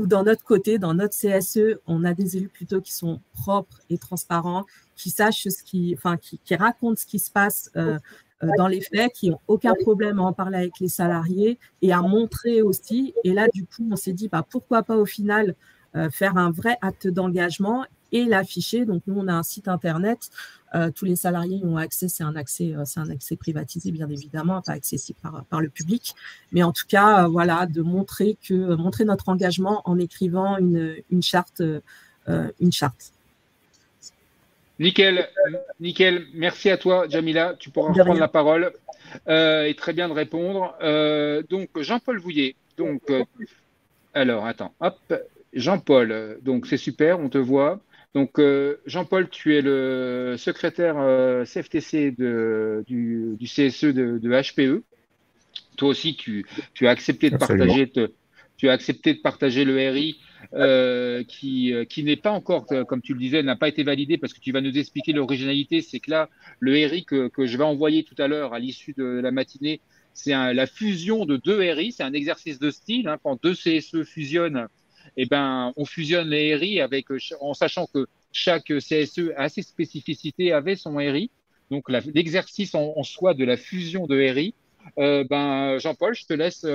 dans notre côté, dans notre CSE, on a des élus plutôt qui sont propres et transparents, qui sachent qui racontent ce qui se passe dans les faits, qui n'ont aucun problème à en parler avec les salariés et à montrer aussi. Et là, du coup, on s'est dit, pourquoi pas au final faire un vrai acte d'engagement et l'afficher. Donc, nous, on a un site internet. Tous les salariés y ont accès. C'est un accès privatisé, bien évidemment, pas accessible par le public. Mais en tout cas, voilà, de montrer notre engagement en écrivant une charte. Nickel. Merci à toi, Jamila. Tu pourras reprendre la parole et très bien de répondre. Donc, Jean-Paul Vouillet. Donc, alors, attends, hop. Jean-Paul, donc c'est super, on te voit. Donc, Jean-Paul, tu es le secrétaire CFTC du CSE de HPE. Toi aussi, tu as accepté de partager le RI qui n'est pas encore, comme tu le disais, n'a pas été validé parce que tu vas nous expliquer l'originalité. C'est que là, le RI que je vais envoyer tout à l'heure à l'issue de la matinée, c'est la fusion de 2 RI. C'est un exercice de style. Quand 2 CSE fusionnent, on fusionne les RI en sachant que chaque CSE a ses spécificités, avait son RI. Donc, l'exercice en soi de la fusion de RI, Jean-Paul, je te laisse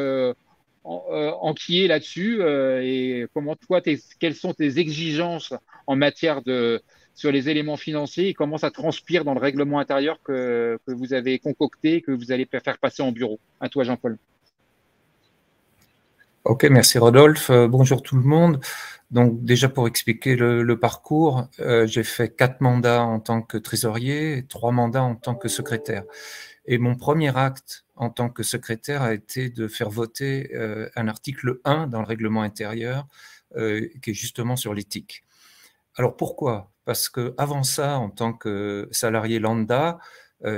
enquiller là-dessus et quelles sont tes exigences en matière sur les éléments financiers et comment ça transpire dans le règlement intérieur que vous avez concocté, que vous allez faire passer en bureau. À toi, Jean-Paul. Ok, merci Rodolphe. Bonjour tout le monde. Donc déjà pour expliquer le parcours, j'ai fait 4 mandats en tant que trésorier et 3 mandats en tant que secrétaire. Et mon premier acte en tant que secrétaire a été de faire voter un article 1 dans le règlement intérieur qui est justement sur l'éthique. Alors pourquoi? Parce que avant ça, en tant que salarié lambda,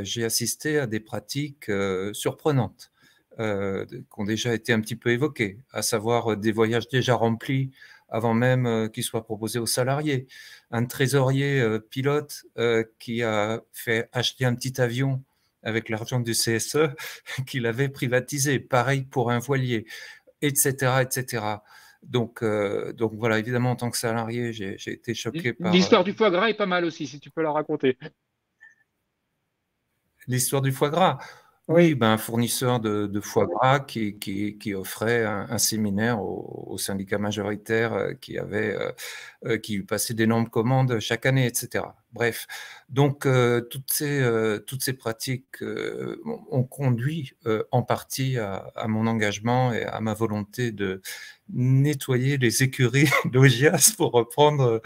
j'ai assisté à des pratiques surprenantes. Qui ont déjà été un petit peu évoqués, à savoir des voyages déjà remplis avant même qu'ils soient proposés aux salariés. Un trésorier pilote qui a fait acheter un petit avion avec l'argent du CSE qu'il avait privatisé. Pareil pour un voilier, etc., etc. Donc voilà, évidemment, en tant que salarié, j'ai été choqué par… L'histoire du foie gras est pas mal aussi, si tu peux la raconter. L'histoire du foie gras. Oui, un fournisseur de foie gras qui offrait un séminaire au syndicat majoritaire qui passait d'énormes commandes chaque année, etc. Bref, donc toutes ces pratiques ont conduit en partie à mon engagement et à ma volonté de nettoyer les écuries d'Augias, pour reprendre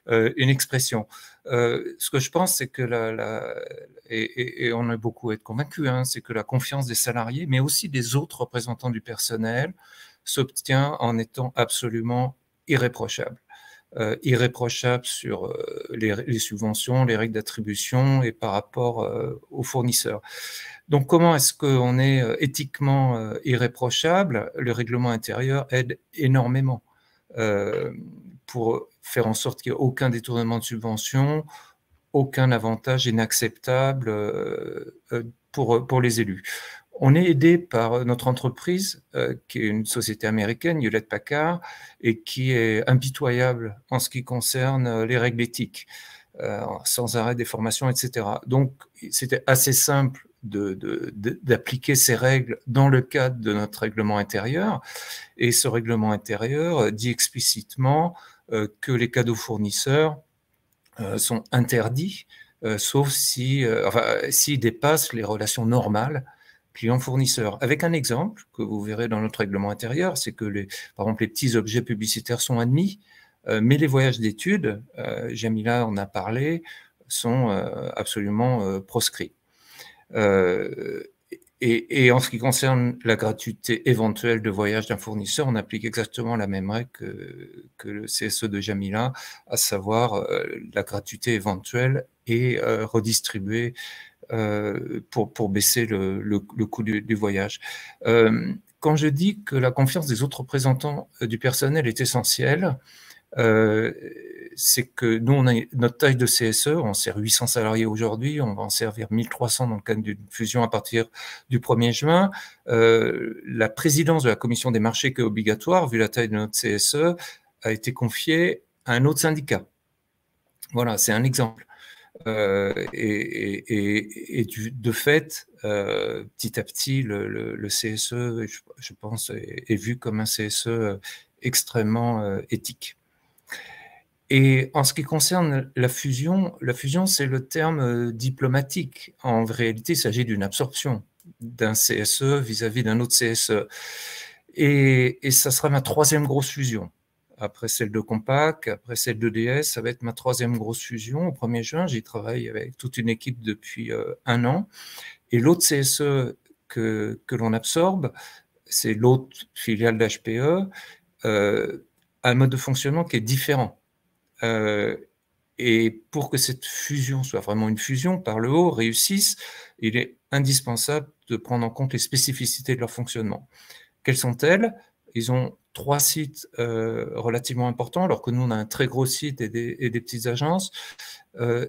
une expression. Ce que je pense, c'est que et on a beaucoup à être convaincus, c'est que la confiance des salariés, mais aussi des autres représentants du personnel, s'obtient en étant absolument irréprochable. Irréprochable sur les subventions, les règles d'attribution et par rapport aux fournisseurs. Donc, comment est-ce qu'on est éthiquement irréprochable? Le règlement intérieur aide énormément pour faire en sorte qu'il n'y ait aucun détournement de subvention, aucun avantage inacceptable pour les élus. On est aidé par notre entreprise, qui est une société américaine, Hewlett-Packard, et qui est impitoyable en ce qui concerne les règles éthiques, sans arrêt des formations, etc. Donc, c'était assez simple d'appliquer ces règles dans le cadre de notre règlement intérieur. Et ce règlement intérieur dit explicitement que les cadeaux fournisseurs sont interdits, sauf s'ils dépassent les relations normales client-fournisseur. Avec un exemple que vous verrez dans notre règlement intérieur, c'est que, par exemple, les petits objets publicitaires sont admis, mais les voyages d'études, Jamila en a parlé, sont absolument proscrits. Et en ce qui concerne la gratuité éventuelle de voyage d'un fournisseur, on applique exactement la même règle que le CSE de Jamila, à savoir la gratuité éventuelle est redistribuée pour baisser le coût du voyage. Quand je dis que la confiance des autres représentants du personnel est essentielle, c'est que nous, on a notre taille de CSE, on sert 800 salariés aujourd'hui, on va en servir 1300 dans le cadre d'une fusion à partir du 1er juin. La présidence de la commission des marchés qui est obligatoire, vu la taille de notre CSE, a été confiée à un autre syndicat. Voilà, c'est un exemple. De fait, petit à petit, le CSE, je pense, est vu comme un CSE extrêmement éthique. Et en ce qui concerne la fusion, c'est le terme diplomatique. En réalité, il s'agit d'une absorption d'un CSE vis-à-vis d'un autre CSE. Et ça sera ma troisième grosse fusion. Après celle de Compaq, après celle d'EDS, ça va être ma troisième grosse fusion. Au 1er juin, j'y travaille avec toute une équipe depuis 1 an. Et l'autre CSE que l'on absorbe, c'est l'autre filiale d'HPE, un mode de fonctionnement qui est différent. Et pour que cette fusion soit vraiment une fusion par le haut, réussisse, il est indispensable de prendre en compte les spécificités de leur fonctionnement. Quelles sont-elles? Ils ont 3 sites relativement importants, alors que nous, on a un très gros site et des petites agences.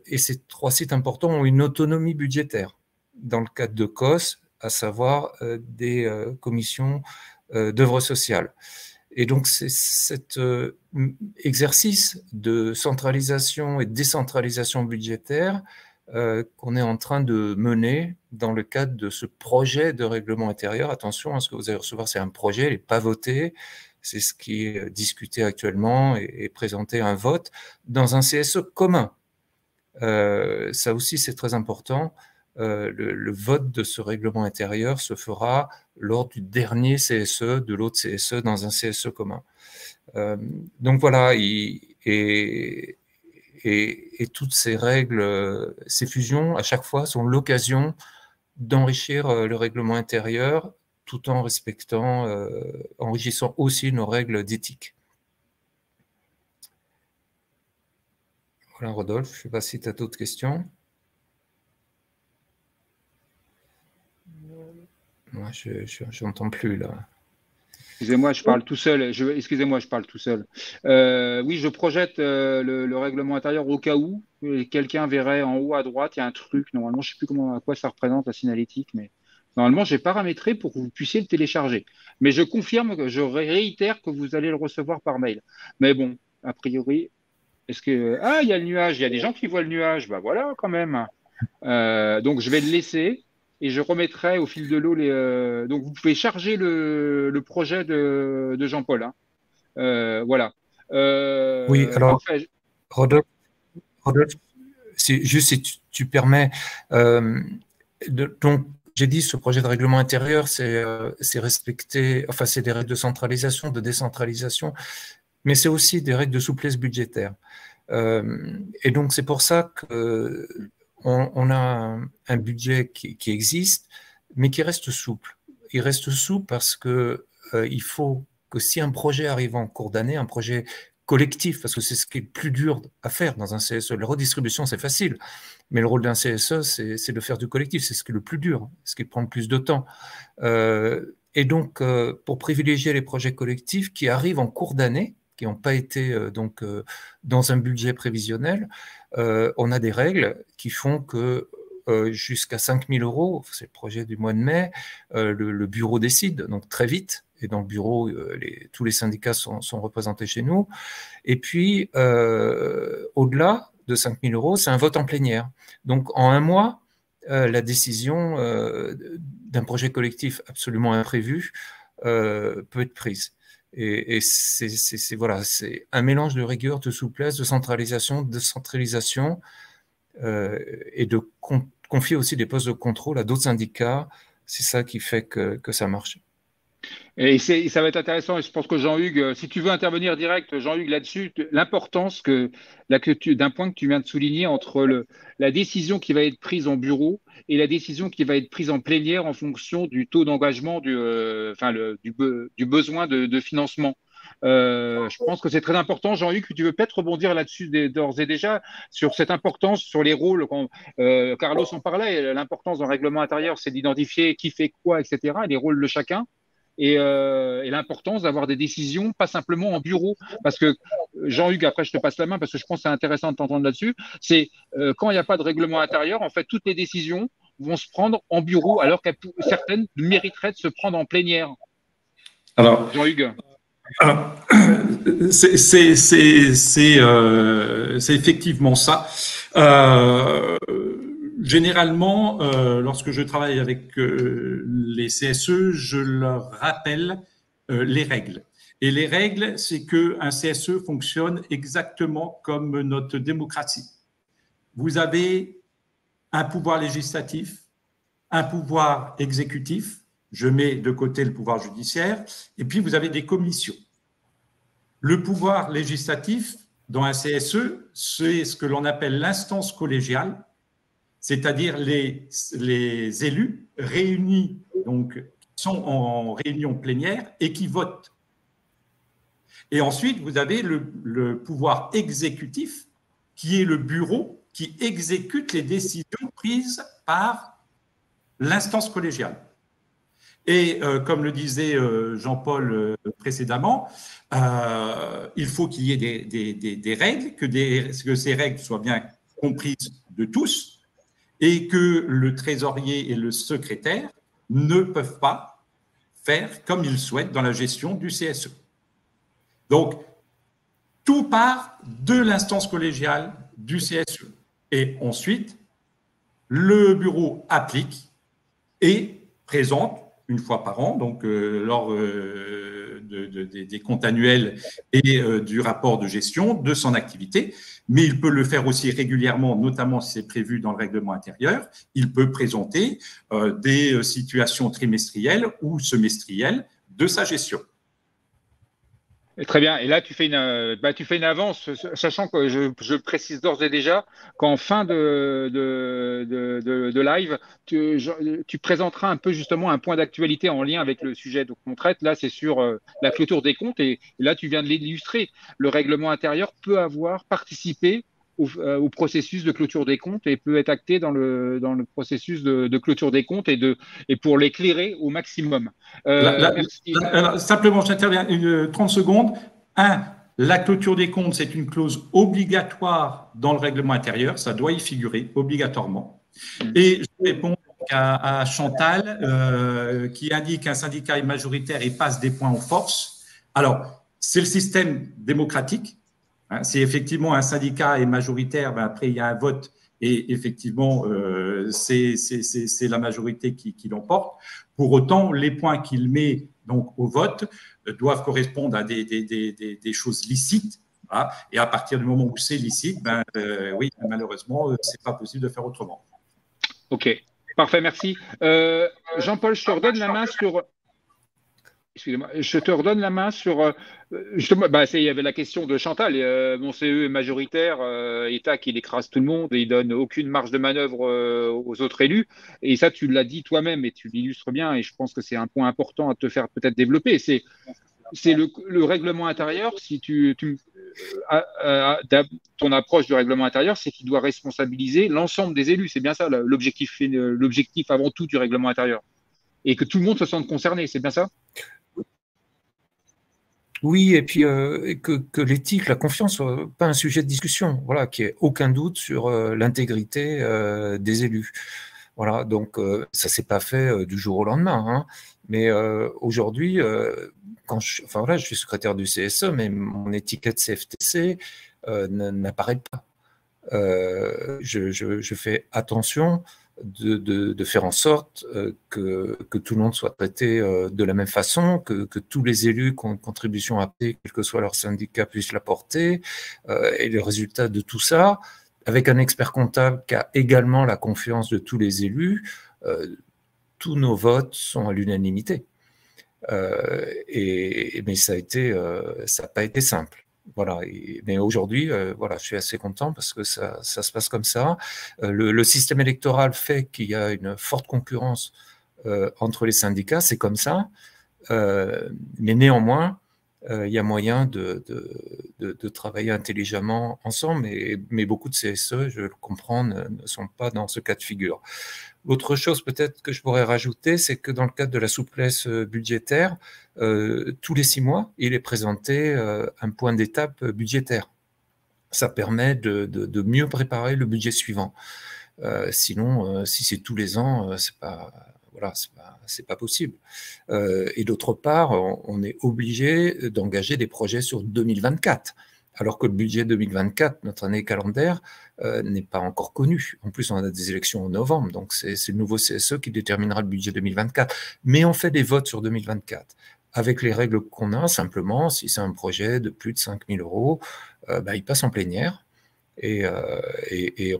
Et ces 3 sites importants ont une autonomie budgétaire dans le cadre de COS, à savoir des commissions d'œuvres sociales. Et donc, c'est cet exercice de centralisation et de décentralisation budgétaire qu'on est en train de mener dans le cadre de ce projet de règlement intérieur. Attention, ce que vous allez recevoir, c'est un projet, il n'est pas voté, c'est ce qui est discuté actuellement et présenté à un vote dans un CSE commun. Ça aussi, c'est très important. Le vote de ce règlement intérieur se fera lors du dernier CSE, de l'autre CSE, dans un CSE commun. Donc voilà, et toutes ces règles, ces fusions, à chaque fois, sont l'occasion d'enrichir le règlement intérieur tout en enrichissant aussi nos règles d'éthique. Voilà, Rodolphe, je ne sais pas si tu as d'autres questions. Moi, je n'entends plus, là. Excusez-moi, je parle tout seul. Excusez-moi, je parle tout seul. Oui, je projette le règlement intérieur au cas où quelqu'un verrait en haut à droite, il y a un truc. Normalement, je ne sais plus à quoi ça représente la signalétique, mais normalement, j'ai paramétré pour que vous puissiez le télécharger. Mais je confirme, je réitère que vous allez le recevoir par mail. Mais bon, a priori, est-ce que il y a le nuage. Il y a des gens qui voient le nuage. Bah voilà, quand même. Donc, je vais le laisser. Et je remettrai au fil de l'eau les. Donc, vous pouvez charger le projet de Jean-Paul. Hein. Voilà. Oui, alors, enfin, Rodolphe, juste si tu permets. Donc, j'ai dit, ce projet de règlement intérieur, c'est respecter. Enfin, c'est des règles de centralisation, de décentralisation, mais c'est aussi des règles de souplesse budgétaire. Et donc, c'est pour ça que. On a un budget qui existe, mais qui reste souple. Il reste souple parce que il faut que si un projet arrive en cours d'année, un projet collectif, parce que c'est ce qui est le plus dur à faire dans un CSE. La redistribution, c'est facile, mais le rôle d'un CSE, c'est de faire du collectif. C'est ce qui est le plus dur, ce qui prend le plus de temps. Et donc, pour privilégier les projets collectifs qui arrivent en cours d'année, qui n'ont pas été dans un budget prévisionnel, on a des règles qui font que jusqu'à 5 000 €, c'est le projet du mois de mai, le bureau décide, donc très vite, et dans le bureau, tous les syndicats sont représentés chez nous. Et puis, au-delà de 5 000 €, c'est un vote en plénière. Donc, en un mois, la décision d'un projet collectif absolument imprévu peut être prise. Et voilà, c'est un mélange de rigueur, de souplesse, de centralisation, et de confier aussi des postes de contrôle à d'autres syndicats. C'est ça qui fait que ça marche. Et ça va être intéressant, et je pense que Jean-Hugues, si tu veux intervenir direct, Jean-Hugues, là-dessus, l'importance d'un point que tu viens de souligner entre la décision qui va être prise en bureau et la décision qui va être prise en plénière en fonction du taux d'engagement, du besoin de financement. Je pense que c'est très important. Jean-Hugues, tu veux peut-être rebondir là-dessus d'ores et déjà sur cette importance, sur les rôles. Carlos en parlait, l'importance d'un règlement intérieur, c'est d'identifier qui fait quoi, etc., les rôles de chacun. Et l'importance d'avoir des décisions, pas simplement en bureau. Parce que, Jean-Hugues, après je te passe la main, parce que je pense que c'est intéressant de t'entendre là-dessus, c'est quand il n'y a pas de règlement intérieur, en fait, toutes les décisions vont se prendre en bureau, alors que certaines mériteraient de se prendre en plénière. Alors, Jean-Hugues. C'est effectivement ça. Généralement, lorsque je travaille avec les CSE, je leur rappelle les règles. Et les règles, c'est qu'un CSE fonctionne exactement comme notre démocratie. Vous avez un pouvoir législatif, un pouvoir exécutif, je mets de côté le pouvoir judiciaire, et puis vous avez des commissions. Le pouvoir législatif, dans un CSE, c'est ce que l'on appelle l'instance collégiale, c'est-à-dire les élus réunis, donc qui sont en réunion plénière et qui votent. Et ensuite, vous avez le pouvoir exécutif, qui est le bureau qui exécute les décisions prises par l'instance collégiale. Et comme le disait Jean-Paul précédemment, il faut qu'il y ait des règles, que ces règles soient bien comprises de tous, et que le trésorier et le secrétaire ne peuvent pas faire comme ils souhaitent dans la gestion du CSE. Donc, tout part de l'instance collégiale du CSE. Et ensuite, le bureau applique et présente une fois par an, donc lors des comptes annuels et du rapport de gestion de son activité, mais il peut le faire aussi régulièrement, notamment si c'est prévu dans le règlement intérieur. Il peut présenter des situations trimestrielles ou semestrielles de sa gestion. Très bien. Et là, tu fais une avance, sachant que je précise d'ores et déjà qu'en fin de live, tu présenteras un peu justement un point d'actualité en lien avec le sujet qu'on traite. Là, c'est sur la clôture des comptes. Et là, tu viens de l'illustrer. Le règlement intérieur peut avoir participé au processus de clôture des comptes et peut être acté dans le processus de clôture des comptes et pour l'éclairer au maximum. Merci. Simplement, j'interviens 30 secondes. La clôture des comptes, c'est une clause obligatoire dans le règlement intérieur. Ça doit y figurer obligatoirement. Et je réponds à Chantal qui indique qu'un syndicat est majoritaire et passe des points en force. Alors, c'est le système démocratique. Si effectivement un syndicat est majoritaire, après il y a un vote et effectivement c'est la majorité qui l'emporte. Pour autant, les points qu'il met donc au vote doivent correspondre à des choses licites. Voilà. Et à partir du moment où c'est licite, oui, malheureusement, c'est pas possible de faire autrement. Ok, parfait, merci. Jean-Paul, je te redonne la main sur. Excusez-moi, je te redonne la main sur justement, il y avait la question de Chantal. Mon CE est majoritaire, État qu'il écrase tout le monde et il donne aucune marge de manœuvre aux autres élus. Et ça, tu l'as dit toi-même et tu l'illustres bien. Et je pense que c'est un point important à te faire peut-être développer. C'est le règlement intérieur. Si ton approche du règlement intérieur, c'est qu'il doit responsabiliser l'ensemble des élus. C'est bien ça l'objectif avant tout du règlement intérieur. Et que tout le monde se sente concerné. C'est bien ça? Oui, et puis que l'éthique, la confiance soit pas un sujet de discussion, voilà, qu'il n'y ait aucun doute sur l'intégrité des élus. Voilà, donc ça s'est pas fait du jour au lendemain, hein, mais aujourd'hui, je suis secrétaire du CSE, mais mon étiquette CFTC n'apparaît pas. Je fais attention de faire en sorte que tout le monde soit traité de la même façon, que tous les élus qui ont une contribution à payer, quel que soit leur syndicat, puissent l'apporter, et le résultat de tout ça, avec un expert comptable qui a également la confiance de tous les élus, tous nos votes sont à l'unanimité. Mais ça n'a pas été simple. Voilà. Mais aujourd'hui, voilà, je suis assez content parce que ça se passe comme ça. Le système électoral fait qu'il y a une forte concurrence entre les syndicats, c'est comme ça. Mais néanmoins, il y a moyen de travailler intelligemment ensemble, mais beaucoup de CSE, je le comprends, ne sont pas dans ce cas de figure. Autre chose peut-être que je pourrais rajouter, c'est que dans le cadre de la souplesse budgétaire, tous les 6 mois, il est présenté un point d'étape budgétaire. Ça permet de mieux préparer le budget suivant. Sinon, si c'est tous les ans, c'est pas possible. Et d'autre part, on est obligé d'engager des projets sur 2024. Alors que le budget 2024, notre année calendaire, n'est pas encore connu. En plus, on a des élections en novembre, donc c'est le nouveau CSE qui déterminera le budget 2024. Mais on fait des votes sur 2024. Avec les règles qu'on a, simplement, si c'est un projet de plus de 5 000 €, il passe en plénière et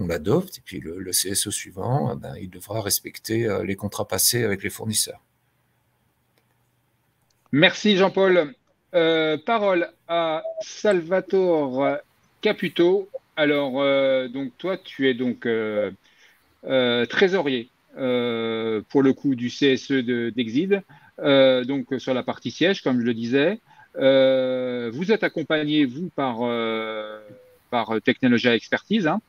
on l'adopte. Et puis le CSE suivant, il devra respecter les contrats passés avec les fournisseurs. Merci Jean-Paul. Parole à Salvatore Caputo. Alors, donc toi, tu es donc trésorier pour le coup du CSE d'Exide, donc sur la partie siège, comme je le disais. Vous êtes accompagné, vous, par Technologia Expertise, hein,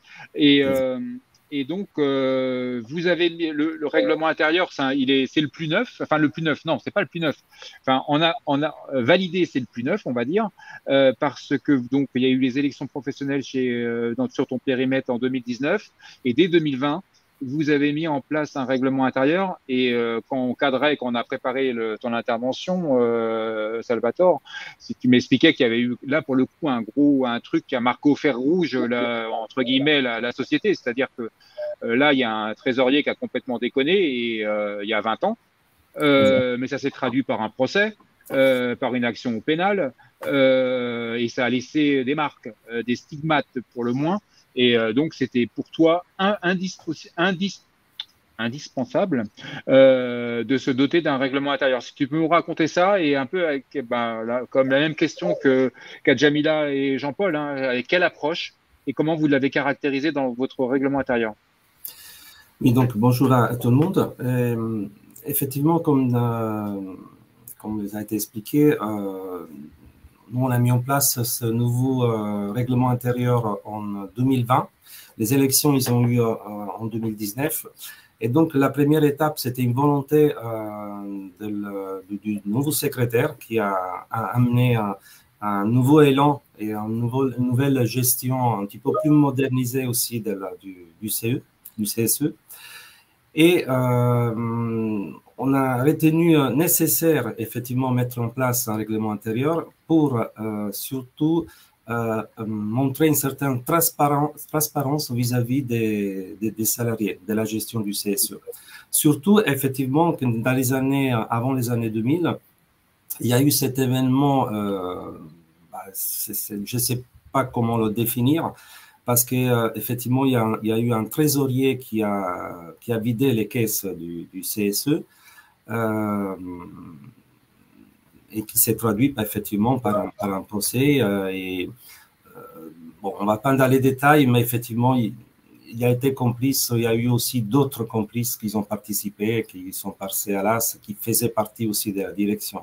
et donc, vous avez le règlement intérieur, c'est le plus neuf. Enfin, le plus neuf, non, c'est pas le plus neuf. Enfin, on a validé, c'est le plus neuf, on va dire, parce que donc il y a eu les élections professionnelles sur ton périmètre en 2019, et dès 2020, vous avez mis en place un règlement intérieur. Et quand on cadrait, quand on a préparé ton intervention, Salvatore, si tu m'expliquais qu'il y avait eu là pour le coup un truc qui a marqué au fer rouge, entre guillemets, la société, c'est-à-dire que là il y a un trésorier qui a complètement déconné et il y a 20 ans, mais ça s'est traduit par un procès, par une action pénale, et ça a laissé des marques, des stigmates pour le moins. Et donc, c'était pour toi indispensable de se doter d'un règlement intérieur. Si tu peux nous raconter ça, et un peu avec, comme la même question qu'a Jamila et Jean-Paul, hein, avec quelle approche et comment vous l'avez caractérisé dans votre règlement intérieur? Oui, donc bonjour à tout le monde. Effectivement, comme il a été expliqué, nous, on a mis en place ce nouveau règlement intérieur en 2020. Les élections, ils ont eu en 2019. Et donc, la première étape, c'était une volonté du nouveau secrétaire qui a amené un nouveau élan et une nouvelle gestion un petit peu plus modernisée aussi du CSE. Et on a retenu nécessaire, effectivement, mettre en place un règlement intérieur pour surtout montrer une certaine transparence vis-à-vis des salariés, de la gestion du CSE. Surtout, effectivement, que dans les années, avant les années 2000, il y a eu cet événement, je ne sais pas comment le définir, parce qu'effectivement, il y a eu un trésorier qui a vidé les caisses du CSE et qui s'est traduit effectivement par un procès. Bon, on ne va pas dans les détails, mais effectivement, il a été complice. Il y a eu aussi d'autres complices qui ont participé, qui sont passés à l'as, qui faisaient partie aussi de la direction.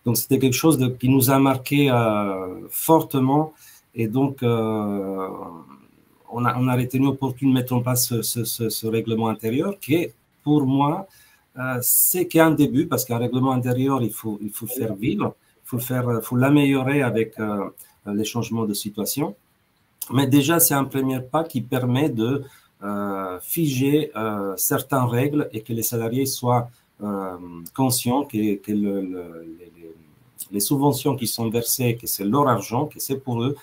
Donc, c'était quelque chose qui nous a marqué fortement. Et donc, on a retenu opportun de mettre en place ce règlement intérieur qui est, pour moi, c'est qu'un début, parce qu'un règlement intérieur, il faut faire vivre, il faut l'améliorer avec les changements de situation. Mais déjà, c'est un premier pas qui permet de figer certaines règles et que les salariés soient conscients que les subventions qui sont versées, que c'est leur argent, que c'est pour eux,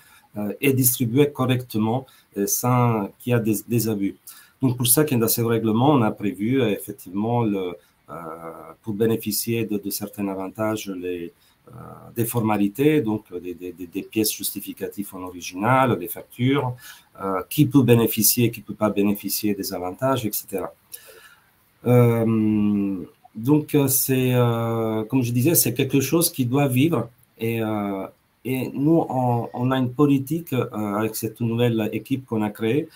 est distribué correctement sans qu'il y ait des abus. Donc, pour ça, dans ce règlement, on a prévu effectivement, pour bénéficier de certains avantages, des formalités, donc des pièces justificatives en original, des factures, qui peut bénéficier, qui ne peut pas bénéficier des avantages, etc. Donc, comme je disais, c'est quelque chose qui doit vivre. Et nous, on a une politique avec cette nouvelle équipe qu'on a créée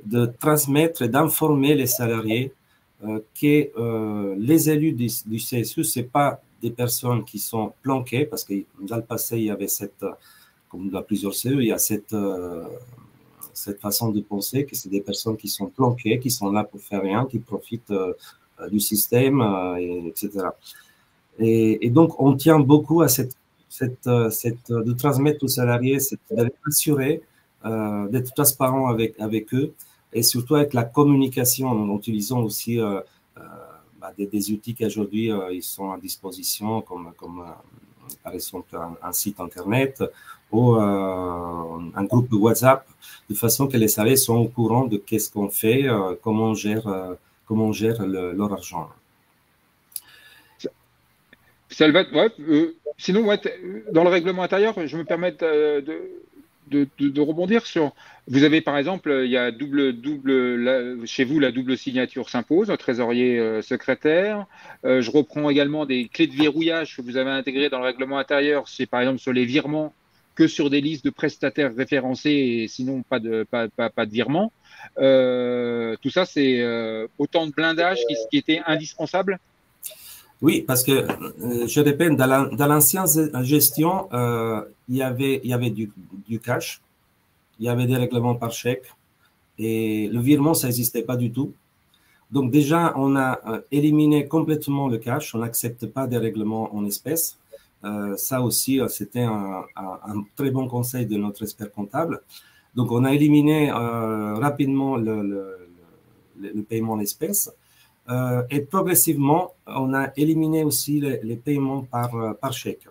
de transmettre et d'informer les salariés que les élus du CSU, ce n'est pas des personnes qui sont planquées, parce que dans le passé, il y avait comme dans plusieurs CE, il y a cette façon de penser que c'est des personnes qui sont planquées, qui sont là pour faire rien, qui profitent du système, etc. Et donc, on tient beaucoup à de transmettre aux salariés, d'être assuré, d'être transparent avec eux, et surtout avec la communication, en utilisant aussi des outils qui aujourd'hui ils sont à disposition, comme par exemple un site internet ou un groupe de WhatsApp, de façon que les salariés sont au courant de qu'est-ce qu'on fait, comment on gère leur argent. Salvatore, sinon, dans le règlement intérieur, je me permets de rebondir sur. Vous avez par exemple, il y a chez vous, la double signature s'impose, trésorier secrétaire. Je reprends également des clés de verrouillage que vous avez intégrées dans le règlement intérieur. C'est par exemple sur les virements que sur des listes de prestataires référencés et sinon pas de virements. Tout ça, c'est autant de blindage qui était indispensable. Oui, parce que, je répète, dans l'ancienne gestion, il y avait du cash, il y avait des règlements par chèque, et le virement, ça n'existait pas du tout. Donc déjà, on a éliminé complètement le cash, on n'accepte pas des règlements en espèces. Ça aussi, c'était un très bon conseil de notre expert comptable. Donc, on a éliminé rapidement le paiement en espèces. Et progressivement, on a éliminé aussi les paiements par chèque.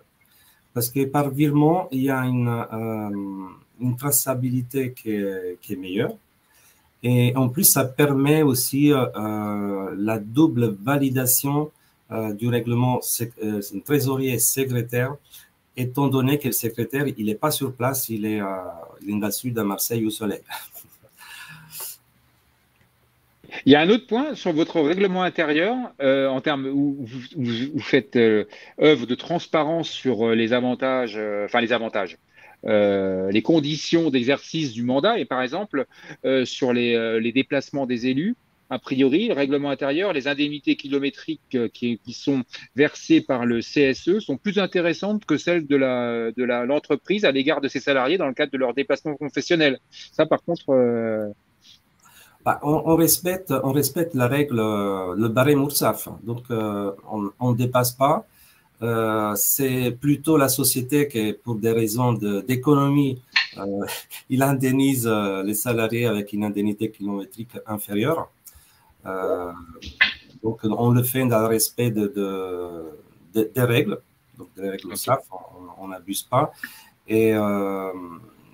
Parce que par virement, il y a une traçabilité qui est meilleure. Et en plus, ça permet aussi la double validation du règlement trésorier secrétaire, étant donné que le secrétaire, il n'est pas sur place, il est dans le sud, à Marseille, au soleil. Il y a un autre point sur votre règlement intérieur, en termes où vous faites œuvre de transparence sur les avantages, les conditions d'exercice du mandat, et par exemple sur les déplacements des élus. A priori, le règlement intérieur, les indemnités kilométriques qui sont versées par le CSE sont plus intéressantes que celles de l'entreprise à l'égard de ses salariés dans le cadre de leur déplacement professionnel. Ça, par contre… On respecte la règle, le barème URSSAF. Donc, on ne dépasse pas. C'est plutôt la société qui, pour des raisons d'économie, il indemnise les salariés avec une indemnité kilométrique inférieure. Donc, on le fait dans le respect des règles, donc des règles URSSAF, on n'abuse pas. Et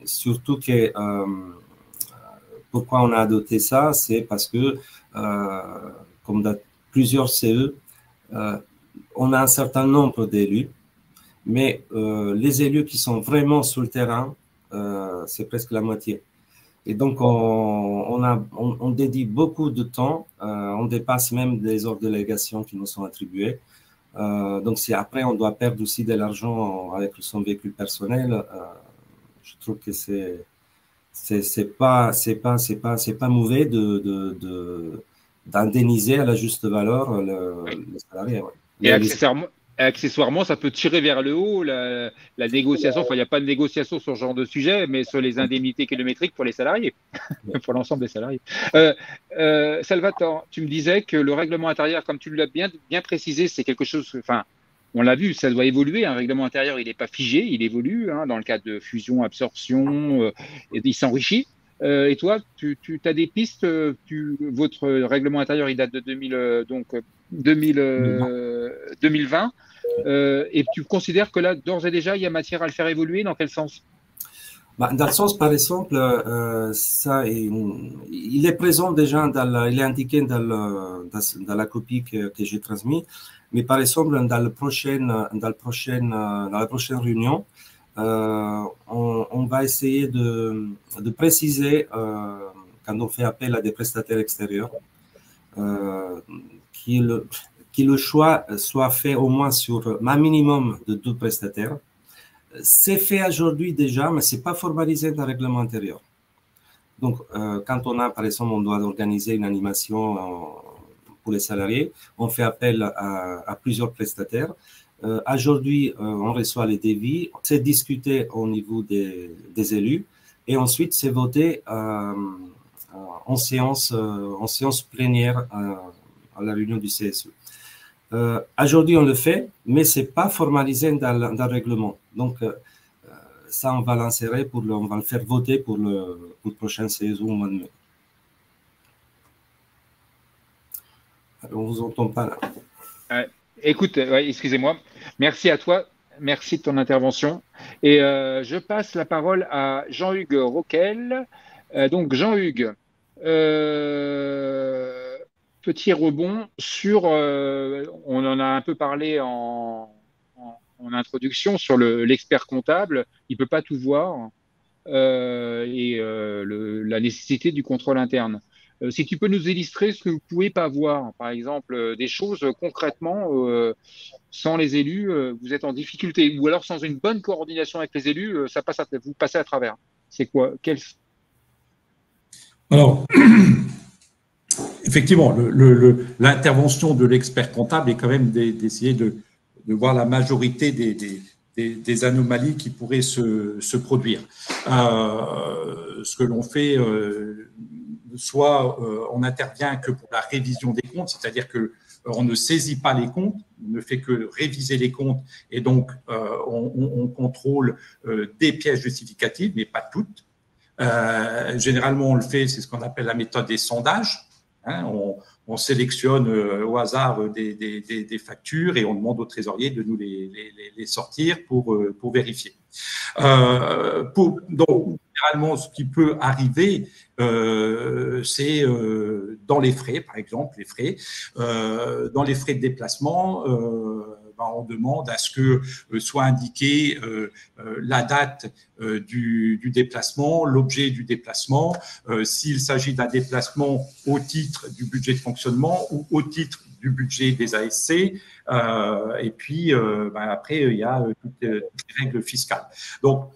surtout que… pourquoi on a adopté ça? C'est parce que, comme dans plusieurs CE, on a un certain nombre d'élus, mais les élus qui sont vraiment sur le terrain, c'est presque la moitié. Et donc, on dédie beaucoup de temps, on dépasse même des ordres de délégation qui nous sont attribués. Donc, si après, on doit perdre aussi de l'argent avec son véhicule personnel, je trouve que c'est pas mauvais d'indemniser à la juste valeur les salariés. Ouais. Et accessoirement, ça peut tirer vers le haut la négociation. Enfin, il n'y a pas de négociation sur ce genre de sujet, mais sur les indemnités kilométriques pour les salariés, pour l'ensemble des salariés. Salvatore, tu me disais que le règlement intérieur, comme tu l'as bien précisé, c'est quelque chose… Enfin, on l'a vu, ça doit évoluer. Un règlement intérieur, il n'est pas figé, il évolue dans le cadre de fusion, absorption, et il s'enrichit. Et toi, tu as des pistes. Votre règlement intérieur, il date de 2020. Et tu considères que là, d'ores et déjà, il y a matière à le faire évoluer. Dans quel sens? Dans le sens, par exemple, il est présent déjà, il est indiqué dans la copie que j'ai transmise, mais par exemple, dans la prochaine réunion, on va essayer de préciser, quand on fait appel à des prestataires extérieurs, que le choix soit fait au moins sur un minimum de 2 prestataires. C'est fait aujourd'hui déjà, mais ce n'est pas formalisé dans le règlement intérieur. Donc, quand par exemple, on doit organiser une animation pour les salariés, on fait appel à plusieurs prestataires. Aujourd'hui, on reçoit les devis, c'est discuté au niveau des élus et ensuite c'est voté en séance plénière à la réunion du CSE. Aujourd'hui, on le fait, mais ce n'est pas formalisé dans le règlement. Donc, ça, on va l'insérer, on va le faire voter pour le prochain CSE au mois de mai. On ne vous entend pas là. Écoute, excusez-moi. Merci à toi. Merci de ton intervention. Et je passe la parole à Jean-Hugues Roquel. Donc, Jean-Hugues, petit rebond sur, on en a un peu parlé en introduction sur l'expert comptable, il ne peut pas tout voir, et la nécessité du contrôle interne. Si tu peux nous illustrer ce que vous ne pouvez pas voir, par exemple, des choses concrètement, sans les élus, vous êtes en difficulté, ou alors sans une bonne coordination avec les élus, vous passez à travers. C'est quoi? Alors, effectivement, l'intervention de l'expert comptable est quand même d'essayer de voir la majorité des anomalies qui pourraient se produire. Ce que l'on fait, soit on n'intervient que pour la révision des comptes, c'est-à-dire qu'on ne saisit pas les comptes, on ne fait que réviser les comptes et donc on contrôle des pièces justificatives, mais pas toutes. Généralement, on le fait, c'est ce qu'on appelle la méthode des sondages. On sélectionne au hasard des factures et on demande au trésorier de nous les sortir pour vérifier. Donc, généralement, ce qui peut arriver, c'est dans les frais, par exemple, dans les frais de déplacement, on demande à ce que soit indiqué la date du déplacement, l'objet du déplacement, s'il s'agit d'un déplacement au titre du budget de fonctionnement ou au titre du budget des ASC. Et puis, après, il y a toutes les règles fiscales. Donc,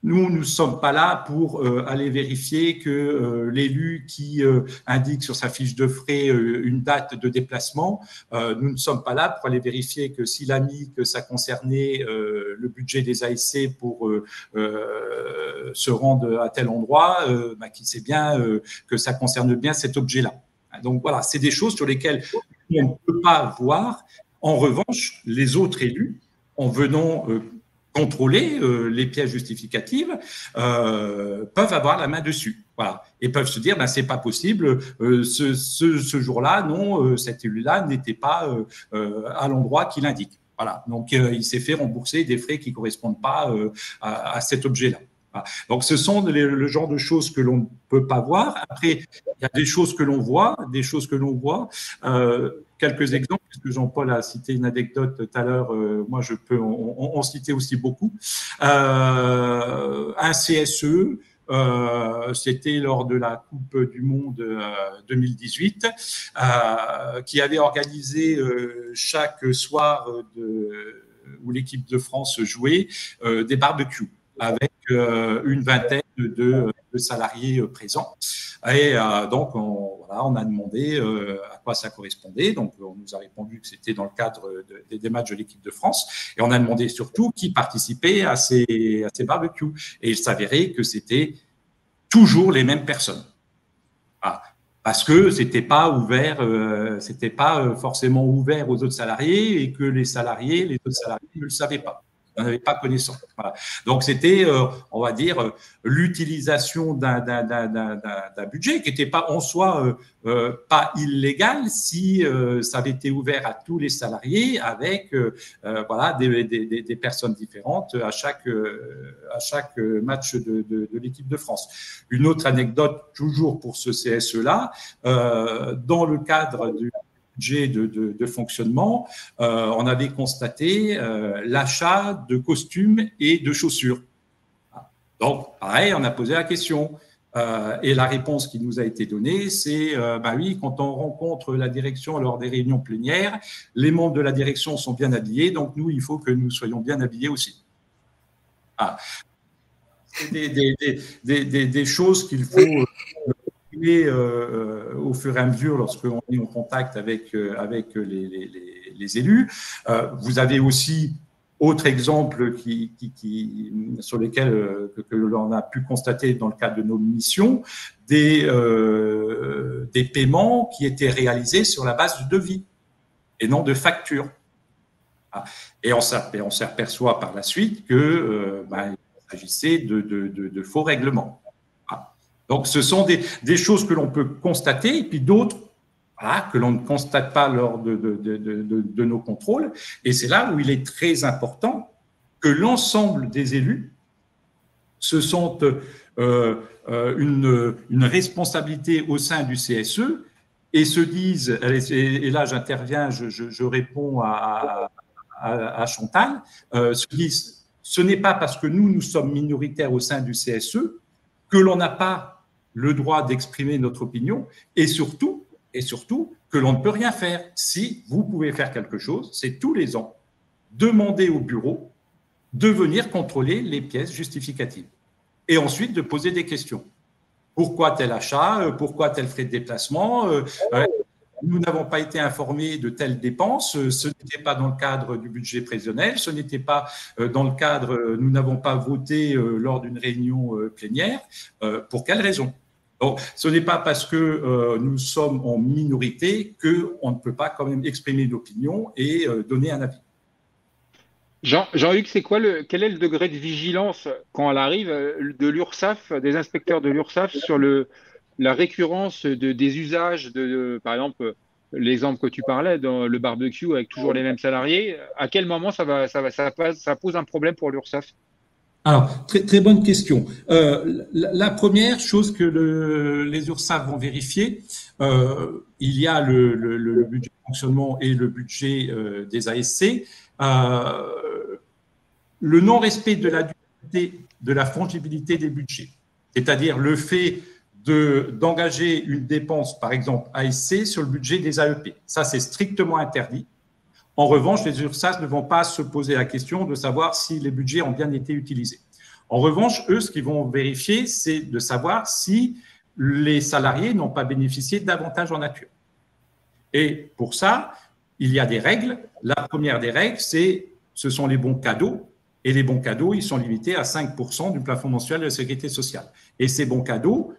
nous ne sommes pas là pour aller vérifier que l'élu qui indique sur sa fiche de frais une date de déplacement, nous ne sommes pas là pour aller vérifier que s'il a mis que ça concernait le budget des ASC pour se rendre à tel endroit, qu'il sait bien que ça concerne bien cet objet-là. Donc voilà, c'est des choses sur lesquelles on ne peut pas voir. En revanche, les autres élus, en venant contrôler les pièces justificatives, peuvent avoir la main dessus. Voilà. Et peuvent se dire, c'est pas possible, ce jour-là, non, cet élu-là n'était pas à l'endroit qu'il indique. Voilà. Donc, il s'est fait rembourser des frais qui ne correspondent pas à cet objet-là. Voilà. Donc, ce sont le genre de choses que l'on ne peut pas voir. Après, il y a des choses que l'on voit, quelques exemples, puisque Jean-Paul a cité une anecdote tout à l'heure, moi je peux en citer aussi beaucoup. Un CSE, c'était lors de la Coupe du Monde 2018, qui avait organisé chaque soir où l'équipe de France jouait des barbecues avec une vingtaine de salariés présents. Et donc, on a demandé à quoi ça correspondait. Donc, on nous a répondu que c'était dans le cadre des matchs de l'équipe de France. Et on a demandé surtout qui participait à ces barbecues. Et il s'avérait que c'était toujours les mêmes personnes. Parce que c'était pas ouvert, c'était pas forcément ouvert aux autres salariés et que les autres salariés ne le savaient pas. n'en avait pas connaissance. Voilà. Donc, c'était, on va dire, l'utilisation d'un budget qui n'était pas en soi pas illégal si ça avait été ouvert à tous les salariés avec voilà, des personnes différentes à chaque match de l'équipe de France. Une autre anecdote, toujours pour ce CSE-là, dans le cadre du budget de fonctionnement, on avait constaté l'achat de costumes et de chaussures. Donc, pareil, on a posé la question. Et la réponse qui nous a été donnée, c'est bah oui, quand on rencontre la direction lors des réunions plénières, les membres de la direction sont bien habillés, donc nous, il faut que nous soyons bien habillés aussi. Ah. C'est des choses qu'il faut au fur et à mesure lorsqu'on est en contact avec les élus. Vous avez aussi autre exemple sur lesquels que l'on a pu constater dans le cadre de nos missions, des paiements qui étaient réalisés sur la base de devis et non de factures. Et on s'aperçoit par la suite que il s'agissait de faux règlements. Donc, ce sont des choses que l'on peut constater, et puis d'autres que l'on ne constate pas lors de nos contrôles. Et c'est là où il est très important que l'ensemble des élus se sentent une responsabilité au sein du CSE et se disent, et là j'interviens, je réponds à Chantal, se disent, ce n'est pas parce que nous sommes minoritaires au sein du CSE que l'on n'a pas le droit d'exprimer notre opinion, et surtout que l'on ne peut rien faire. Si vous pouvez faire quelque chose, c'est tous les ans demander au bureau de venir contrôler les pièces justificatives et ensuite de poser des questions. Pourquoi tel achat? Pourquoi tel frais de déplacement? Nous n'avons pas été informés de telles dépenses, ce n'était pas dans le cadre du budget prévisionnel, ce n'était pas dans le cadre, nous n'avons pas voté lors d'une réunion plénière. Pour quelles raisons? Donc, ce n'est pas parce que nous sommes en minorité qu'on ne peut pas quand même exprimer une opinion et donner un avis. Jean-Luc, quel est le degré de vigilance quand elle arrive de l'URSSAF, des inspecteurs de l'URSSAF sur la récurrence des usages par exemple, l'exemple que tu parlais dans le barbecue avec toujours les mêmes salariés, à quel moment ça pose un problème pour l'URSSAF? Alors, très bonne question. La première chose que les URSSAF vont vérifier, il y a le budget de fonctionnement et le budget des ASC. Le non-respect de la durée de la fongibilité des budgets, c'est-à-dire le fait d'engager une dépense, par exemple ASC, sur le budget des AEP. Ça, c'est strictement interdit. En revanche, les URSSAF ne vont pas se poser la question de savoir si les budgets ont bien été utilisés. En revanche, eux, ce qu'ils vont vérifier, c'est de savoir si les salariés n'ont pas bénéficié d'avantages en nature. Et pour ça, il y a des règles. La première des règles, ce sont les bons cadeaux. Et les bons cadeaux, ils sont limités à 5% du plafond mensuel de la sécurité sociale. Et ces bons cadeaux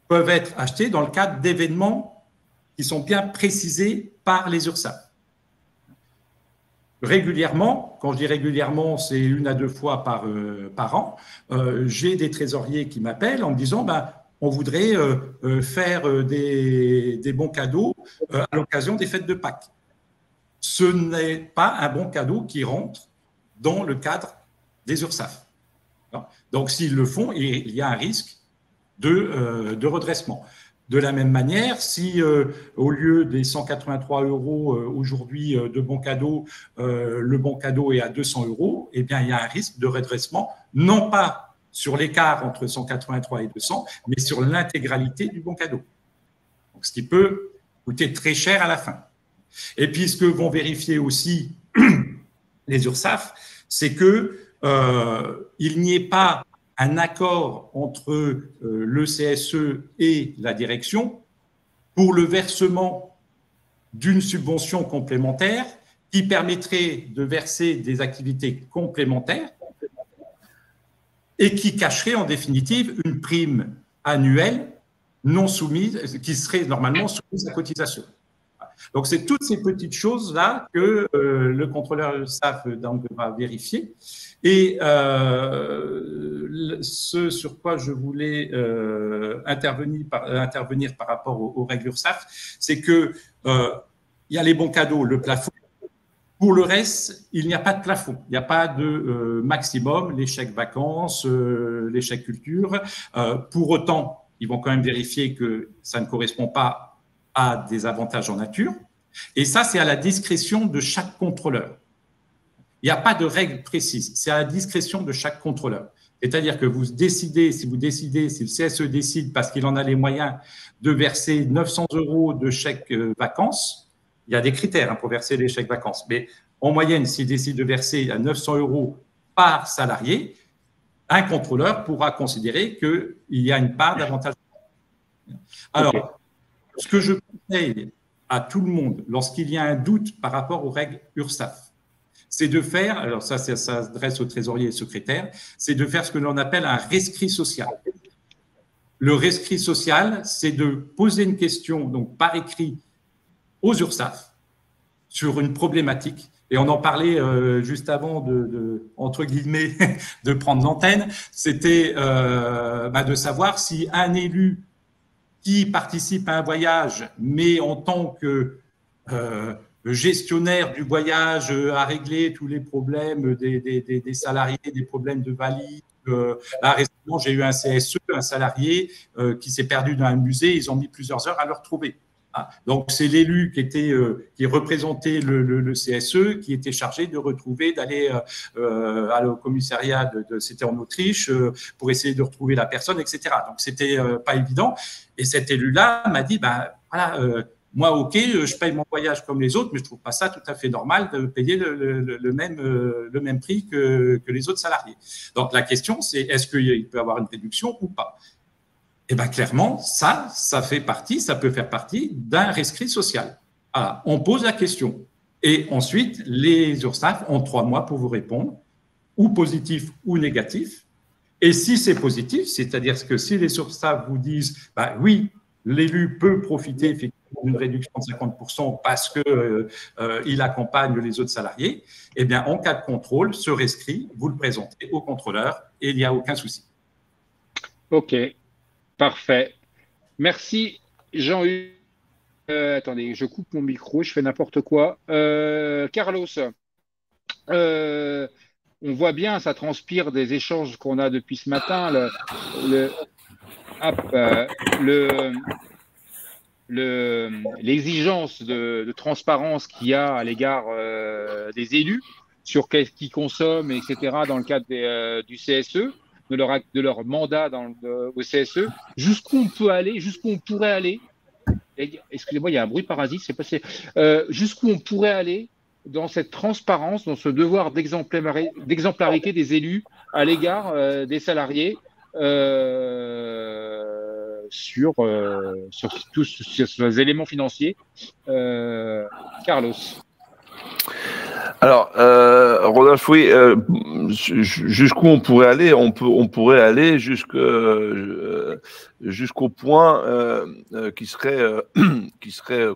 peuvent être achetés dans le cadre d'événements qui sont bien précisés par les URSSAF. Régulièrement, quand je dis régulièrement, c'est 1 à 2 fois par an, j'ai des trésoriers qui m'appellent en me disant on voudrait faire des bons cadeaux à l'occasion des fêtes de Pâques. Ce n'est pas un bon cadeau qui rentre dans le cadre des URSSAF. Donc, s'ils le font, il y a un risque de redressement. De la même manière, si au lieu des 183 € aujourd'hui de bon cadeau, le bon cadeau est à 200 €, eh bien, il y a un risque de redressement, non pas sur l'écart entre 183 et 200, mais sur l'intégralité du bon cadeau. Donc, ce qui peut coûter très cher à la fin. Et puis, ce que vont vérifier aussi les URSSAF, c'est que il n'y ait pas un accord entre le CSE et la direction pour le versement d'une subvention complémentaire qui permettrait de verser des activités complémentaires et qui cacherait en définitive une prime annuelle non soumise, qui serait normalement soumise à cotisation. Donc, c'est toutes ces petites choses-là que le contrôleur URSSAF donc, va vérifier. Et ce sur quoi je voulais intervenir par rapport aux règles URSSAF, c'est que il y a les bons cadeaux, le plafond. Pour le reste, il n'y a pas de plafond, il n'y a pas de maximum, les chèques vacances, les chèques culture. Pour autant, ils vont quand même vérifier que ça ne correspond pas à des avantages en nature. Et ça, c'est à la discrétion de chaque contrôleur. Il n'y a pas de règle précise, c'est à la discrétion de chaque contrôleur. C'est-à-dire que vous décidez, si le CSE décide, parce qu'il en a les moyens, de verser 900 € de chèques vacances, il y a des critères pour verser les chèques vacances. Mais en moyenne, s'il décide de verser à 900 € par salarié, un contrôleur pourra considérer qu'il y a une part d'avantage. Alors, ce que je conseille à tout le monde, lorsqu'il y a un doute par rapport aux règles URSSAF, c'est de faire, alors ça s'adresse aux trésoriers et secrétaires, c'est de faire ce que l'on appelle un rescrit social. Le rescrit social, c'est de poser une question, donc par écrit, aux URSSAF sur une problématique. Et on en parlait juste avant entre guillemets, de prendre l'antenne. C'était de savoir si un élu qui participe à un voyage, mais en tant que gestionnaire du voyage, à régler tous les problèmes des salariés, des problèmes de valises. Là, récemment, j'ai eu un CSE, un salarié qui s'est perdu dans un musée. Ils ont mis plusieurs heures à le retrouver. Ah, donc, c'est l'élu qui représentait le CSE, qui était chargé de retrouver, d'aller au commissariat, c'était en Autriche, pour essayer de retrouver la personne, etc. Donc, c'était pas évident. Et cet élu-là m'a dit, moi, ok, je paye mon voyage comme les autres, mais je trouve pas ça tout à fait normal de payer le même prix que les autres salariés. Donc, la question, c'est est-ce qu'il peut y avoir une réduction ou pas? Eh bien, clairement, ça peut faire partie d'un rescrit social. Alors, on pose la question. Et ensuite, les URSSAF ont 3 mois pour vous répondre, ou positif ou négatif. Et si c'est positif, c'est-à-dire que si les URSSAF vous disent, oui, l'élu peut profiter effectivement d'une réduction de 50% parce qu'il accompagne les autres salariés, eh bien, en cas de contrôle, ce rescrit, vous le présentez au contrôleur et il n'y a aucun souci. OK. Parfait. Merci, Jean-Hugues. Attendez, je coupe mon micro, je fais n'importe quoi. Carlos, on voit bien, ça transpire des échanges qu'on a depuis ce matin. L'exigence de transparence qu'il y a à l'égard des élus sur qu'est-ce qu'ils consomment, etc., dans le cadre du CSE. De leur mandat au CSE, jusqu'où on peut aller, jusqu'où on pourrait aller. Excusez-moi, il y a un bruit parasite, c'est passé. Jusqu'où on pourrait aller dans cette transparence, dans ce devoir d'exemplarité des élus à l'égard des salariés sur ces éléments financiers. Carlos. Alors, Rodolphe, oui, jusqu'où on pourrait aller? On pourrait aller jusqu'au point qui serait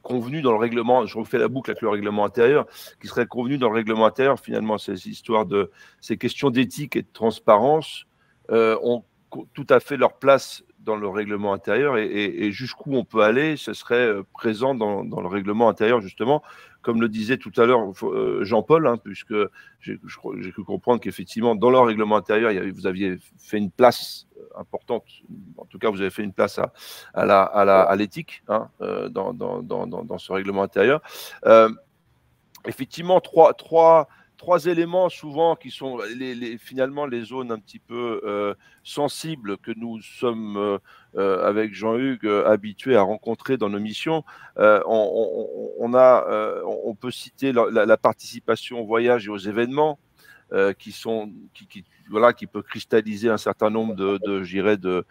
convenu dans le règlement. Je refais la boucle avec le règlement intérieur, qui serait convenu dans le règlement intérieur. Finalement, ces questions d'éthique et de transparence ont tout à fait leur place dans le règlement intérieur, et jusqu'où on peut aller, ce serait présent dans le règlement intérieur, justement, comme le disait tout à l'heure Jean-Paul, puisque j'ai cru comprendre qu'effectivement, dans leur règlement intérieur, vous aviez fait une place importante, en tout cas, vous avez fait une place à l'éthique dans ce règlement intérieur. Effectivement, trois éléments souvent qui sont finalement les zones un petit peu sensibles que nous sommes avec Jean-Hugues habitués à rencontrer dans nos missions. On peut citer la participation au voyage et aux événements qui peut cristalliser un certain nombre de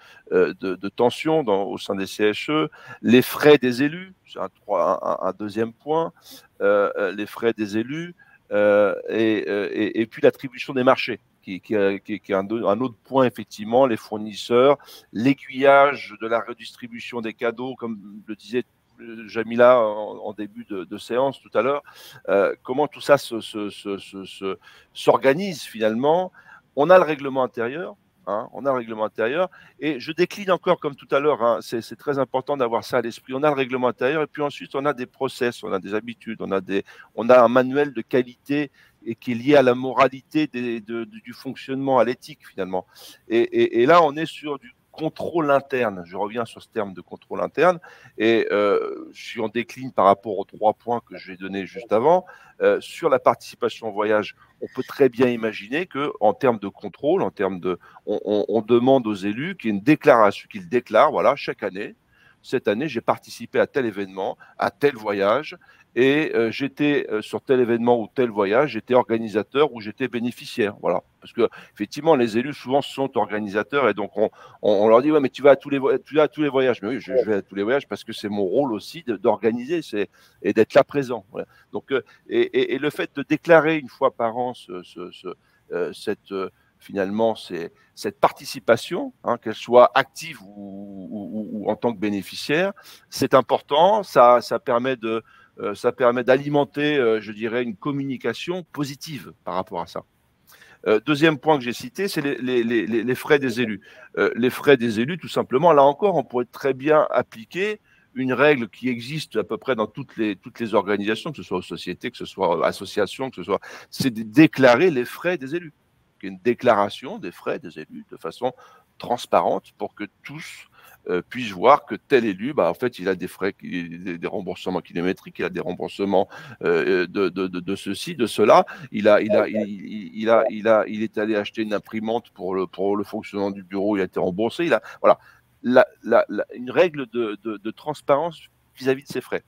tensions au sein des CSE, les frais des élus, c'est un deuxième point, les frais des élus. Et puis l'attribution des marchés, qui est un autre point, effectivement, les fournisseurs, l'aiguillage de la redistribution des cadeaux, comme le disait Jamila en début de séance tout à l'heure, comment tout ça s'organise finalement. On a le règlement intérieur. On a le règlement intérieur et je décline encore comme tout à l'heure, c'est très important d'avoir ça à l'esprit. On a le règlement intérieur et puis ensuite on a des process, on a des habitudes, on a un manuel de qualité et qui est lié à la moralité du fonctionnement, à l'éthique finalement. Et là on est sur du contrôle interne. Je reviens sur ce terme de contrôle interne et je suis en décline par rapport aux 3 points que je vais donner juste avant. Sur la participation au voyage, on peut très bien imaginer qu'en termes de contrôle, on demande aux élus qu'il y ait une déclaration, qu'ils déclarent, voilà, chaque année, cette année, j'ai participé à tel événement, à tel voyage, et j'étais sur tel événement ou tel voyage, j'étais organisateur ou j'étais bénéficiaire. Voilà. Parce que effectivement, les élus souvent sont organisateurs et donc on leur dit ouais, mais tu vas à tous les voyages. Mais oui, je vais à tous les voyages parce que c'est mon rôle aussi d'organiser et d'être là présent. Voilà. Donc et le fait de déclarer une fois par an finalement cette participation, qu'elle soit active ou en tant que bénéficiaire, c'est important. Ça permet d'alimenter, je dirais, une communication positive par rapport à ça. Deuxième point que j'ai cité, c'est les frais des élus. Les frais des élus, tout simplement, là encore, on pourrait très bien appliquer une règle qui existe à peu près dans toutes les organisations, que ce soit aux sociétés, que ce soit associations, c'est de déclarer les frais des élus. Une déclaration des frais des élus de façon transparente pour que tous puissent voir que tel élu, en fait, il a des frais, des remboursements kilométriques, il a des remboursements de ceci, de cela. Il est allé acheter une imprimante pour le fonctionnement du bureau, il a été remboursé. Voilà, une règle de transparence vis-à-vis de ses frais.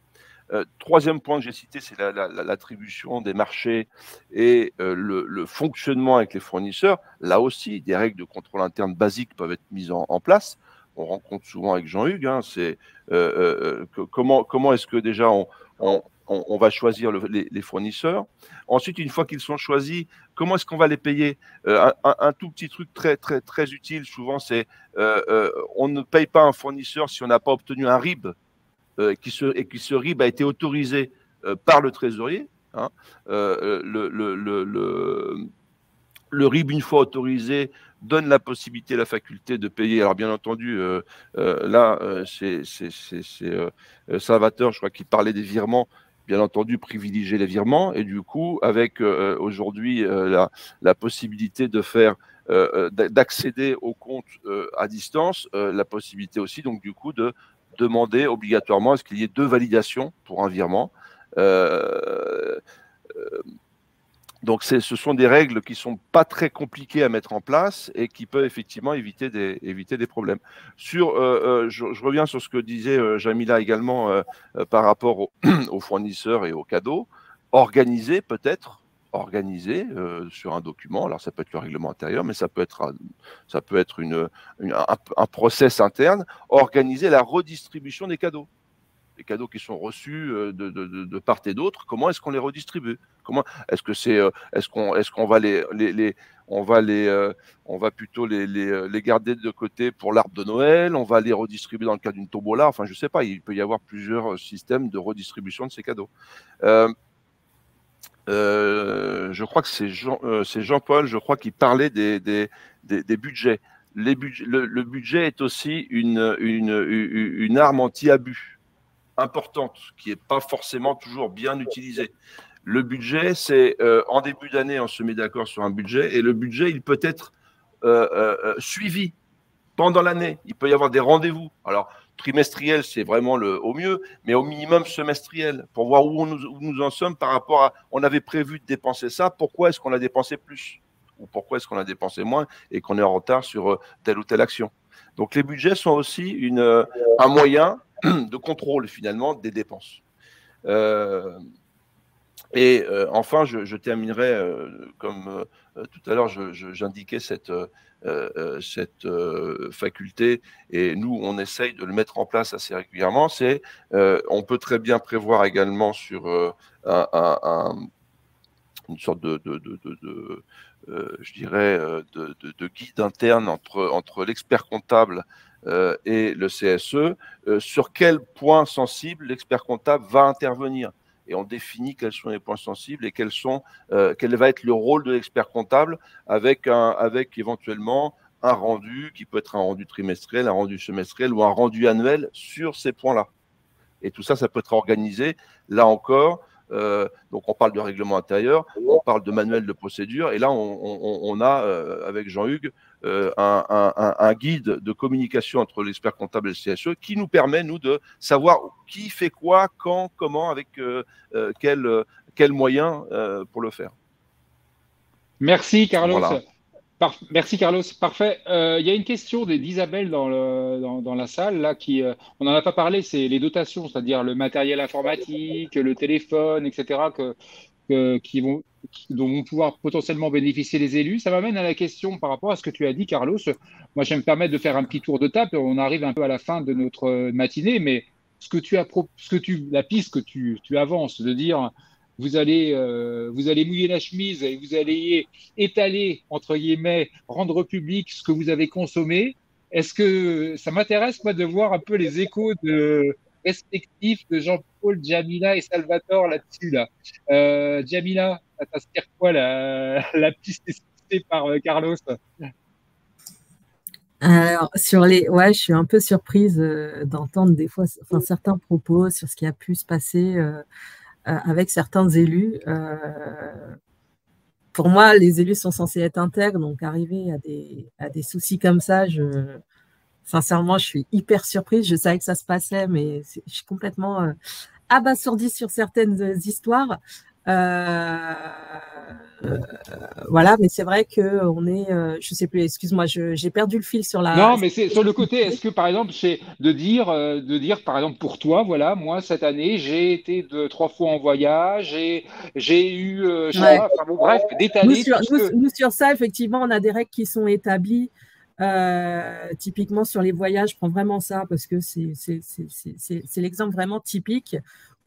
Troisième point que j'ai cité, c'est l'attribution des marchés et le fonctionnement avec les fournisseurs. Là aussi, des règles de contrôle interne basiques peuvent être mises en place. On rencontre souvent avec Jean-Hugues, comment est-ce que déjà on va choisir les fournisseurs. Ensuite, une fois qu'ils sont choisis, comment est-ce qu'on va les payer? Un tout petit truc très, très, très utile, souvent, c'est on ne paye pas un fournisseur si on n'a pas obtenu un RIB. Et que ce RIB a été autorisé par le trésorier. Le RIB, une fois autorisé, donne la possibilité, la faculté de payer. Alors, bien entendu, c'est Salvatore, je crois qu'il parlait des virements. Bien entendu, privilégier les virements. Et du coup, avec aujourd'hui la possibilité de faire d'accéder au compte à distance, la possibilité aussi, donc, du coup, de demander obligatoirement à ce qu'il y ait 2 validations pour un virement. Donc, ce sont des règles qui ne sont pas très compliquées à mettre en place et qui peuvent effectivement éviter des problèmes. Je reviens sur ce que disait Jamila également par rapport aux fournisseurs et aux cadeaux. Organiser peut-être, sur un document, alors ça peut être le règlement intérieur, mais ça peut être un process interne, organiser la redistribution des cadeaux. Les cadeaux qui sont reçus de part et d'autre, comment est-ce qu'on les redistribue? Est-ce qu'on va plutôt les garder de côté pour l'arbre de Noël? On va les redistribuer dans le cadre d'une tombola? Enfin, je ne sais pas, il peut y avoir plusieurs systèmes de redistribution de ces cadeaux. Je crois que c'est Jean-Paul, je crois, qui parlait des budgets. Le budget est aussi une arme anti-abus importante, qui n'est pas forcément toujours bien utilisée. Le budget, c'est en début d'année, on se met d'accord sur un budget, et le budget, il peut être suivi pendant l'année. Il peut y avoir des rendez-vous. Alors, trimestriel, c'est vraiment au mieux, mais au minimum semestriel, pour voir où nous en sommes par rapport à, on avait prévu de dépenser ça, pourquoi est-ce qu'on a dépensé plus? Ou pourquoi est-ce qu'on a dépensé moins et qu'on est en retard sur telle ou telle action? Donc, les budgets sont aussi un moyen de contrôle, finalement, des dépenses. Enfin, je terminerai, comme tout à l'heure, j'indiquais cette faculté, et nous, on essaye de le mettre en place assez régulièrement. On peut très bien prévoir également sur une sorte je dirais, de guide interne entre l'expert comptable et le CSE, sur quel point sensible l'expert comptable va intervenir. Et on définit quels sont les points sensibles et quel va être le rôle de l'expert comptable avec éventuellement un rendu qui peut être un rendu trimestriel, un rendu semestriel ou un rendu annuel sur ces points-là. Et tout ça, ça peut être organisé, là encore. Donc, on parle de règlement intérieur, on parle de manuel de procédure, et là, on a, avec Jean-Hugues, un guide de communication entre l'expert comptable et le CSE qui nous permet, nous, de savoir qui fait quoi, quand, comment, avec quels moyens pour le faire. Merci, Carlos. Voilà. Merci, Carlos. Parfait. Il y a une question d'Isabelle dans la salle, là, on n'en a pas parlé, c'est les dotations, c'est-à-dire le matériel informatique, le téléphone, etc., dont vont pouvoir potentiellement bénéficier les élus. Ça m'amène à la question par rapport à ce que tu as dit, Carlos. Moi, je vais me permettre de faire un petit tour de table. On arrive un peu à la fin de notre matinée, mais la piste que tu avances, de dire vous allez mouiller la chemise et vous allez étaler, entre guillemets, rendre public ce que vous avez consommé. Est-ce que ça m'intéresse, moi, de voir un peu les échos respectifs de Jean-Paul, Jamila et Salvatore là-dessus, là. Jamila, ça t'inspire quoi la piste citée par Carlos? Alors, je suis un peu surprise d'entendre des fois certains propos sur ce qui a pu se passer avec certains élus. Pour moi, les élus sont censés être intègres, donc arriver à des soucis comme ça, sincèrement, je suis hyper surprise. Je savais que ça se passait, mais je suis complètement abasourdie sur certaines histoires. Voilà, mais c'est vrai qu'on est, je sais plus, excuse-moi, j'ai perdu le fil sur la… Non, mais c'est sur le côté, est-ce que par exemple, c'est de dire, par exemple, pour toi, voilà, moi, cette année, j'ai été 3 fois en voyage, j'ai eu, je sais pas, enfin, bon, bref, d'étaler. Nous, sur ça, effectivement, on a des règles qui sont établies. Typiquement sur les voyages, je prends vraiment ça parce que c'est l'exemple vraiment typique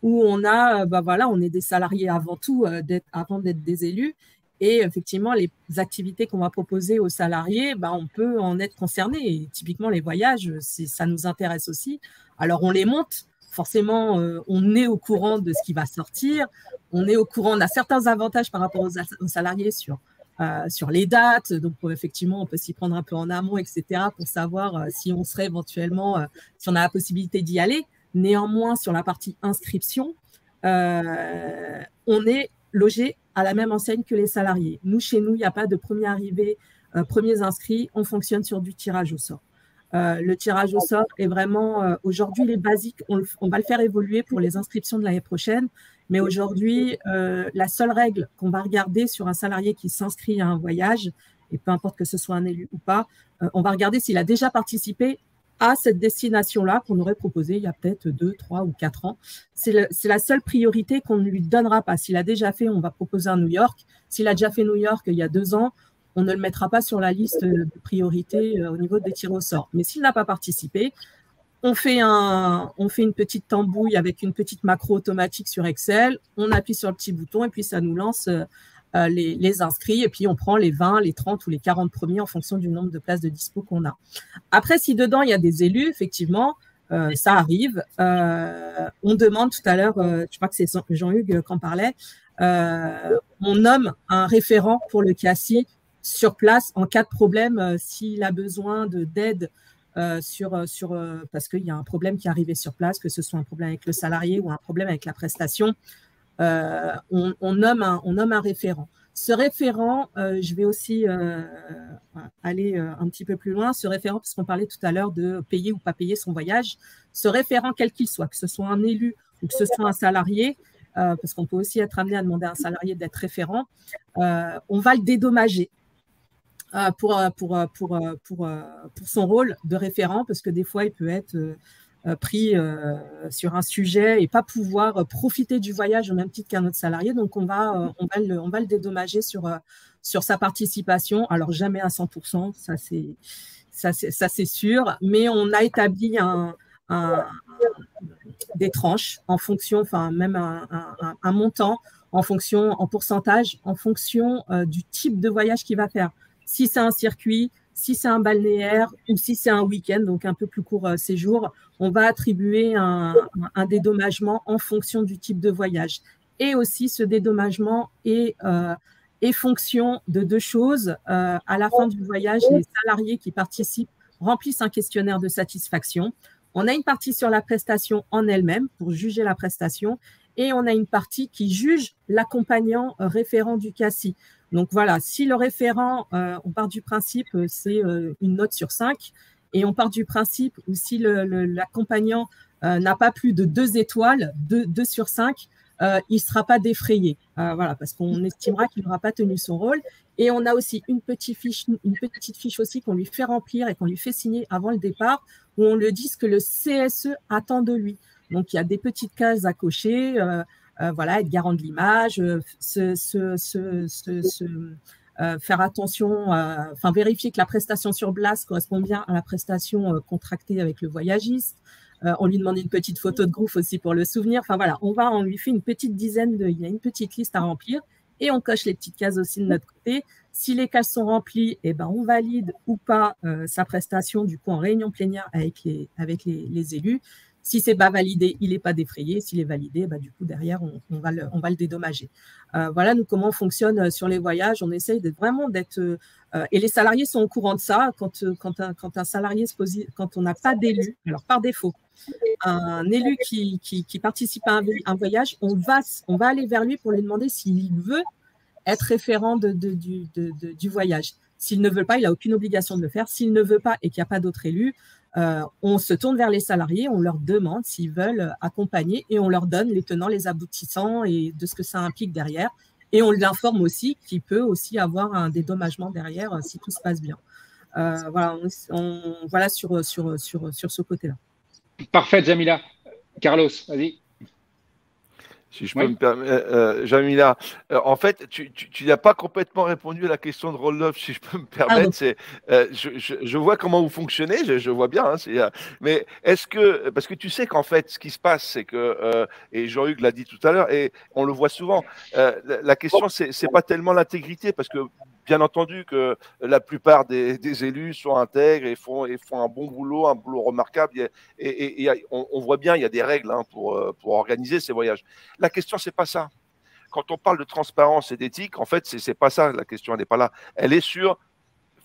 où on a, on est des salariés avant tout, avant d'être des élus. Et effectivement, les activités qu'on va proposer aux salariés, on peut en être concerné. Et typiquement, les voyages, ça nous intéresse aussi. Alors, on les monte. Forcément, on est au courant de ce qui va sortir. On est au courant, on a certains avantages par rapport aux salariés sur les dates. Donc, effectivement, on peut s'y prendre un peu en amont, etc., pour savoir si on serait éventuellement, si on a la possibilité d'y aller. Néanmoins, sur la partie inscription, on est logé à la même enseigne que les salariés. Nous, chez nous, il n'y a pas de premier arrivé, premiers inscrits. On fonctionne sur du tirage au sort. Le tirage au sort est vraiment, aujourd'hui, les basiques, on va le faire évoluer pour les inscriptions de l'année prochaine. Mais aujourd'hui, la seule règle qu'on va regarder sur un salarié qui s'inscrit à un voyage, et peu importe que ce soit un élu ou pas, on va regarder s'il a déjà participé à cette destination-là qu'on aurait proposée il y a peut-être 2, 3 ou 4 ans. C'est la seule priorité qu'on ne lui donnera pas. S'il a déjà fait, on va proposer un New York. S'il a déjà fait New York il y a 2 ans, on ne le mettra pas sur la liste de priorité au niveau des tirs au sort. Mais s'il n'a pas participé, on fait une petite tambouille avec une petite macro automatique sur Excel, on appuie sur le petit bouton et puis ça nous lance les inscrits et puis on prend les 20, les 30 ou les 40 premiers en fonction du nombre de places de dispo qu'on a. Après, si dedans, il y a des élus, effectivement, ça arrive. On demande tout à l'heure, je crois que c'est Jean-Hugues qui en parlait, on nomme un référent pour le CACI sur place en cas de problème, s'il a besoin d'aide parce qu'il y a un problème qui est arrivé sur place, que ce soit un problème avec le salarié ou un problème avec la prestation, on nomme un référent. Ce référent, je vais aussi aller un petit peu plus loin, ce référent, parce qu'on parlait tout à l'heure de payer ou pas payer son voyage, ce référent, quel qu'il soit, que ce soit un élu ou que ce soit un salarié, parce qu'on peut aussi être amené à demander à un salarié d'être référent, on va le dédommager. Pour son rôle de référent, parce que des fois, il peut être pris sur un sujet et pas pouvoir profiter du voyage au même titre qu'un autre salarié. Donc, on va le dédommager sur sa participation. Alors, jamais à 100%, ça c'est sûr, mais on a établi des tranches en fonction, enfin même un montant en pourcentage, en fonction du type de voyage qu'il va faire. Si c'est un circuit, Si c'est un balnéaire ou si c'est un week-end, donc un peu plus court séjour, on va attribuer un dédommagement en fonction du type de voyage. Et aussi, ce dédommagement est fonction de deux choses. À la fin du voyage, les salariés qui participent remplissent un questionnaire de satisfaction. On a une partie sur la prestation en elle-même pour juger la prestation et on a une partie qui juge l'accompagnant référent du CACI. Donc voilà, si le référent, on part du principe, c'est une note sur 5 et on part du principe où si l'accompagnant n'a pas plus de 2 étoiles, 2 sur 5, il ne sera pas défrayé. Voilà, parce qu'on estimera qu'il n'aura pas tenu son rôle. Et on a aussi une petite fiche aussi qu'on lui fait remplir et qu'on lui fait signer avant le départ, où on lui dit ce que le CSE attend de lui. Donc, il y a des petites cases à cocher, voilà, être garant de l'image, faire attention, enfin vérifier que la prestation sur place correspond bien à la prestation contractée avec le voyagiste. On lui demande une petite photo de groupe aussi pour le souvenir. Enfin voilà, on lui fait une petite il y a une petite liste à remplir et on coche les petites cases aussi de notre côté. Si les cases sont remplies, eh ben on valide ou pas sa prestation du coup en réunion plénière avec les élus. Si c'est pas validé, il n'est pas défrayé. S'il est validé, bah, du coup, derrière, on va le dédommager. Voilà, nous, comment on fonctionne sur les voyages. On essaye vraiment d'être… et les salariés sont au courant de ça. Quand un salarié quand on n'a pas d'élu, alors par défaut, un élu qui participe à un voyage, on va aller vers lui pour lui demander s'il veut être référent du voyage. S'il ne veut pas, il n'a aucune obligation de le faire. S'il ne veut pas et qu'il n'y a pas d'autres élus, on se tourne vers les salariés, on leur demande s'ils veulent accompagner et on leur donne les tenants, les aboutissants et de ce que ça implique derrière. Et on l'informe aussi qu'il peut aussi avoir un dédommagement derrière si tout se passe bien. Voilà sur ce côté-là. Parfait, Jamila. Carlos, vas-y. Si je peux me permettre, Jamila, en fait, tu n'as pas complètement répondu à la question de Rodolphe, si je peux me permettre. Je vois comment vous fonctionnez, je vois bien. Hein, mais est-ce que, parce que tu sais qu'en fait, ce qui se passe, c'est que, et Jean-Hugues l'a dit tout à l'heure, et on le voit souvent, la question, c'est pas tellement l'intégrité, parce que bien entendu que la plupart des élus sont intègres et font un bon boulot, un boulot remarquable. Et on voit bien, il y a des règles hein, pour organiser ces voyages. La question, c'est pas ça. Quand on parle de transparence et d'éthique, en fait, c'est pas ça. La question, elle n'est pas là. Elle est sur,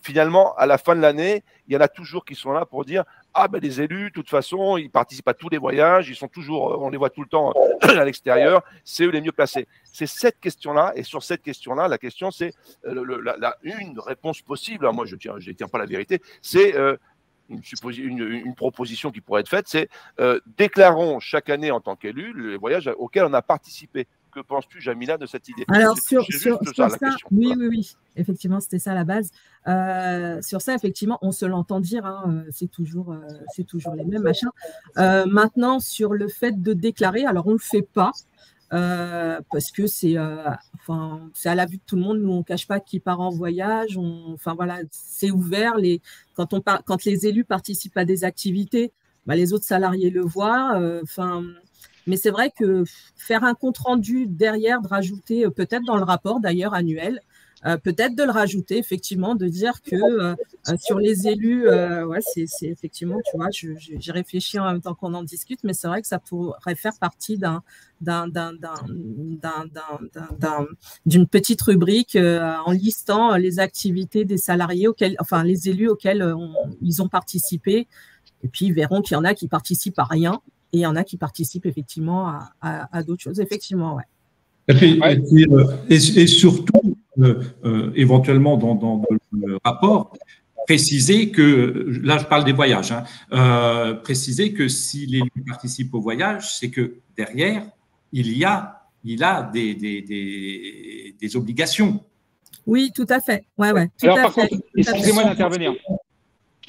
finalement, à la fin de l'année, il y en a toujours qui sont là pour dire ah ben les élus, de toute façon, ils participent à tous les voyages, ils sont toujours, on les voit tout le temps à l'extérieur, c'est eux les mieux placés. C'est cette question-là, et sur cette question-là, la question, c'est une réponse possible. Moi, je ne tiens pas la vérité. C'est une proposition qui pourrait être faite, c'est déclarons chaque année en tant qu'élu les voyages auxquels on a participé. Que penses-tu, Jamila, de cette idée? Alors, sur ça, oui, effectivement, c'était ça à la base. Sur ça, effectivement, on se l'entend dire, hein, c'est toujours les mêmes machins. Maintenant, sur le fait de déclarer, alors on ne le fait pas, parce que c'est à la vue de tout le monde. Nous, on ne cache pas qui part en voyage. Voilà, c'est ouvert. Quand les élus participent à des activités, bah, les autres salariés le voient. Mais c'est vrai que faire un compte-rendu derrière, de rajouter, peut-être dans le rapport d'ailleurs annuel, peut-être de le rajouter, effectivement, de dire que sur les élus, c'est effectivement, tu vois, j'ai réfléchi en même temps qu'on en discute, mais c'est vrai que ça pourrait faire partie d'une petite rubrique en listant les activités des salariés les élus auxquels ils ont participé. Et puis, ils verront qu'il y en a qui participent à rien. Et il y en a qui participent effectivement à d'autres choses, effectivement, ouais. Et surtout, éventuellement dans le rapport, préciser que, là je parle des voyages, préciser que si l'élu participe au voyage, c'est que derrière, il a des obligations. Oui, tout à fait. Ouais. Alors par contre, excusez-moi d'intervenir.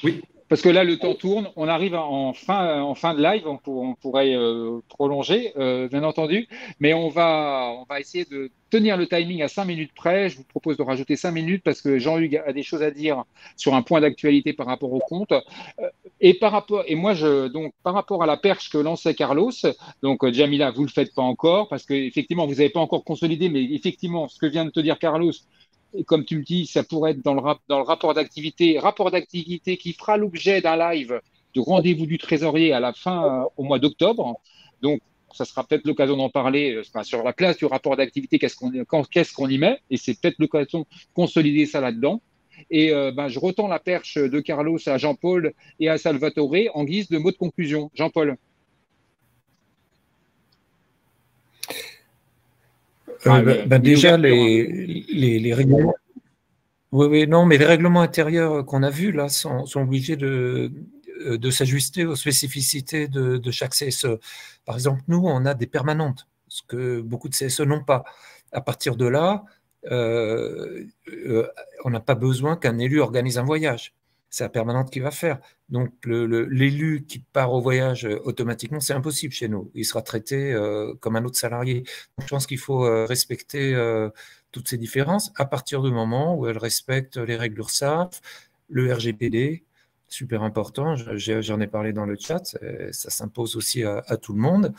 Oui. Parce que là, le temps tourne, on arrive en fin de live, on pourrait prolonger, bien entendu, mais on va essayer de tenir le timing à 5 minutes près. Je vous propose de rajouter 5 minutes parce que Jean-Hugues a des choses à dire sur un point d'actualité par rapport au compte. Par rapport à la perche que lançait Carlos, donc Jamila, vous ne le faites pas encore parce que effectivement, vous n'avez pas encore consolidé, mais effectivement, ce que vient de te dire Carlos, et comme tu me dis, ça pourrait être dans le rapport d'activité qui fera l'objet d'un live de rendez-vous du trésorier à la fin, au mois d'octobre. Donc, ça sera peut-être l'occasion d'en parler sur la place du rapport d'activité, qu'est-ce qu'on y met, et c'est peut-être l'occasion de consolider ça là-dedans. Et je retends la perche de Carlos à Jean-Paul et à Salvatore en guise de mot de conclusion. Jean-Paul. Déjà, les règlements. Oui, non, mais les règlements intérieurs qu'on a vus là sont obligés de s'ajuster aux spécificités de chaque CSE. Par exemple, nous, on a des permanentes, ce que beaucoup de CSE n'ont pas. À partir de là, on n'a pas besoin qu'un élu organise un voyage. C'est la permanente qui va faire. Donc, l'élu qui part au voyage automatiquement, c'est impossible chez nous. Il sera traité comme un autre salarié. Donc, je pense qu'il faut respecter toutes ces différences à partir du moment où elles respectent les règles URSSAF, le RGPD, super important, j'en ai parlé dans le chat, ça s'impose aussi à tout le monde.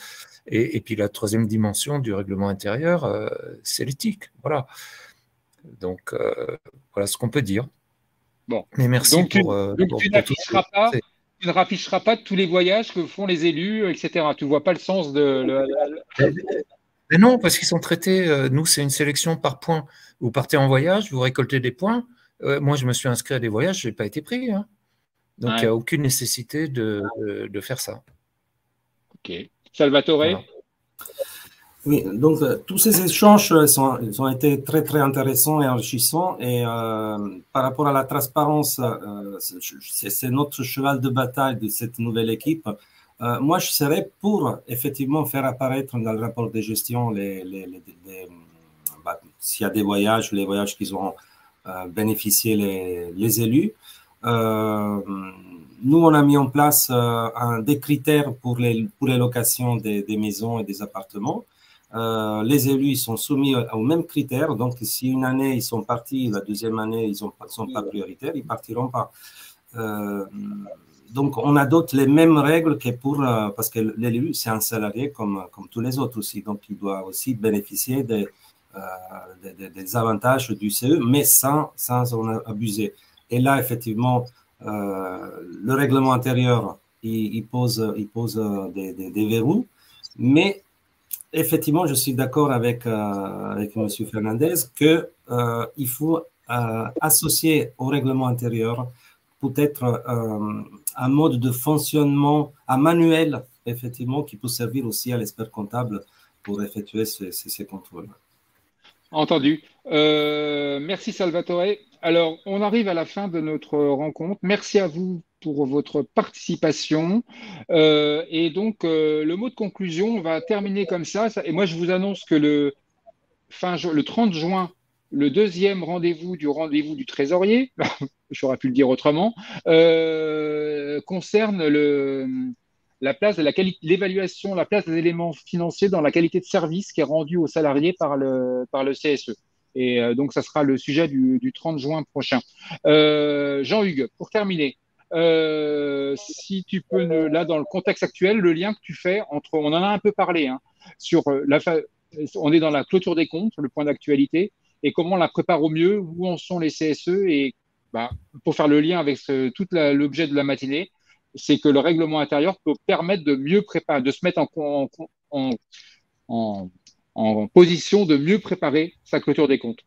Et puis la troisième dimension du règlement intérieur, c'est l'éthique. Voilà. Donc, voilà ce qu'on peut dire. Bon. Mais merci donc, tu ne rafficheras pas tous les voyages que font les élus, etc. Tu ne vois pas le sens de… Mais non, parce qu'ils sont traités, nous, c'est une sélection par points. Vous partez en voyage, vous récoltez des points. Moi, je me suis inscrit à des voyages, je n'ai pas été pris. Hein. Donc, il n'y a aucune nécessité de faire ça. Ok. Salvatore? Voilà. Oui, donc tous ces échanges ils ont été très, très intéressants et enrichissants. Et par rapport à la transparence, c'est notre cheval de bataille de cette nouvelle équipe. Moi, je serais pour effectivement faire apparaître dans le rapport de gestion s'il y a des voyages, les voyages qu'ils ont bénéficié les élus. Nous, on a mis en place des critères pour les locations des maisons et des appartements. Les élus ils sont soumis aux mêmes critères. Donc, si une année ils sont partis, la deuxième année ils ne sont pas prioritaires, ils partiront pas. Donc, on adopte les mêmes règles que parce que l'élu c'est un salarié comme tous les autres aussi. Donc, il doit aussi bénéficier des avantages du CE, mais sans en abuser. Et là, effectivement, le règlement intérieur il pose des verrous, mais effectivement, je suis d'accord avec M. Fernandez qu'il faut associer au règlement intérieur peut-être un mode de fonctionnement, un manuel, effectivement, qui peut servir aussi à l'expert comptable pour effectuer ces contrôles. Entendu. Merci Salvatore. Alors, on arrive à la fin de notre rencontre. Merci à vous pour votre participation. Et donc, le mot de conclusion, on va terminer comme ça. Et moi, je vous annonce que le 30 juin, le deuxième rendez-vous du trésorier, j'aurais pu le dire autrement, concerne la place de l'évaluation, la place des éléments financiers dans la qualité de service qui est rendue aux salariés par le CSE. Et donc, ça sera le sujet du 30 juin prochain. Jean-Hugues, pour terminer, si tu peux, là, dans le contexte actuel, le lien que tu fais entre, on en a un peu parlé, hein, sur on est dans la clôture des comptes, le point d'actualité, et comment on la prépare au mieux, où en sont les CSE, et pour faire le lien avec tout l'objet de la matinée, c'est que le règlement intérieur peut permettre de mieux préparer, de se mettre en position de mieux préparer sa clôture des comptes.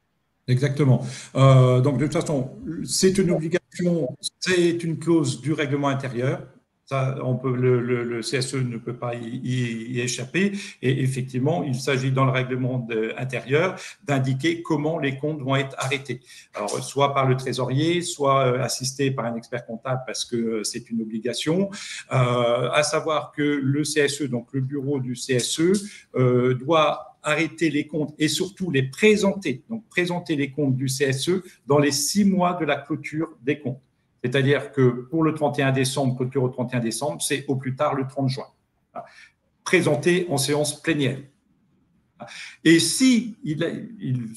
Exactement. Donc, de toute façon, c'est une obligation, c'est une clause du règlement intérieur. Ça, le CSE ne peut pas y échapper. Et effectivement, il s'agit dans le règlement intérieur d'indiquer comment les comptes vont être arrêtés. Alors, soit par le trésorier, soit assisté par un expert comptable parce que c'est une obligation. À savoir que le CSE, donc le bureau du CSE, doit arrêter les comptes et surtout les présenter. Donc, présenter les comptes du CSE dans les 6 mois de la clôture des comptes. C'est-à-dire que pour le 31 décembre, clôture au 31 décembre, c'est au plus tard le 30 juin. Présenté en séance plénière. Et si il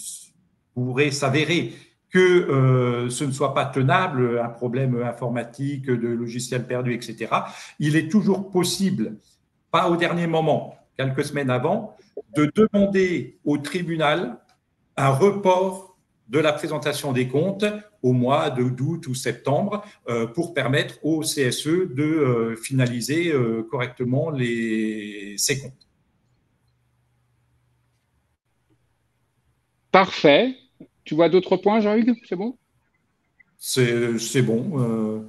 pourrait s'avérer que ce ne soit pas tenable, un problème informatique, de logiciel perdu, etc., il est toujours possible, pas au dernier moment, quelques semaines avant, de demander au tribunal un report de la présentation des comptes au mois d'août ou septembre pour permettre au CSE de finaliser correctement ses comptes. Parfait. Tu vois d'autres points, Jean-Hugues? C'est bon? C'est bon.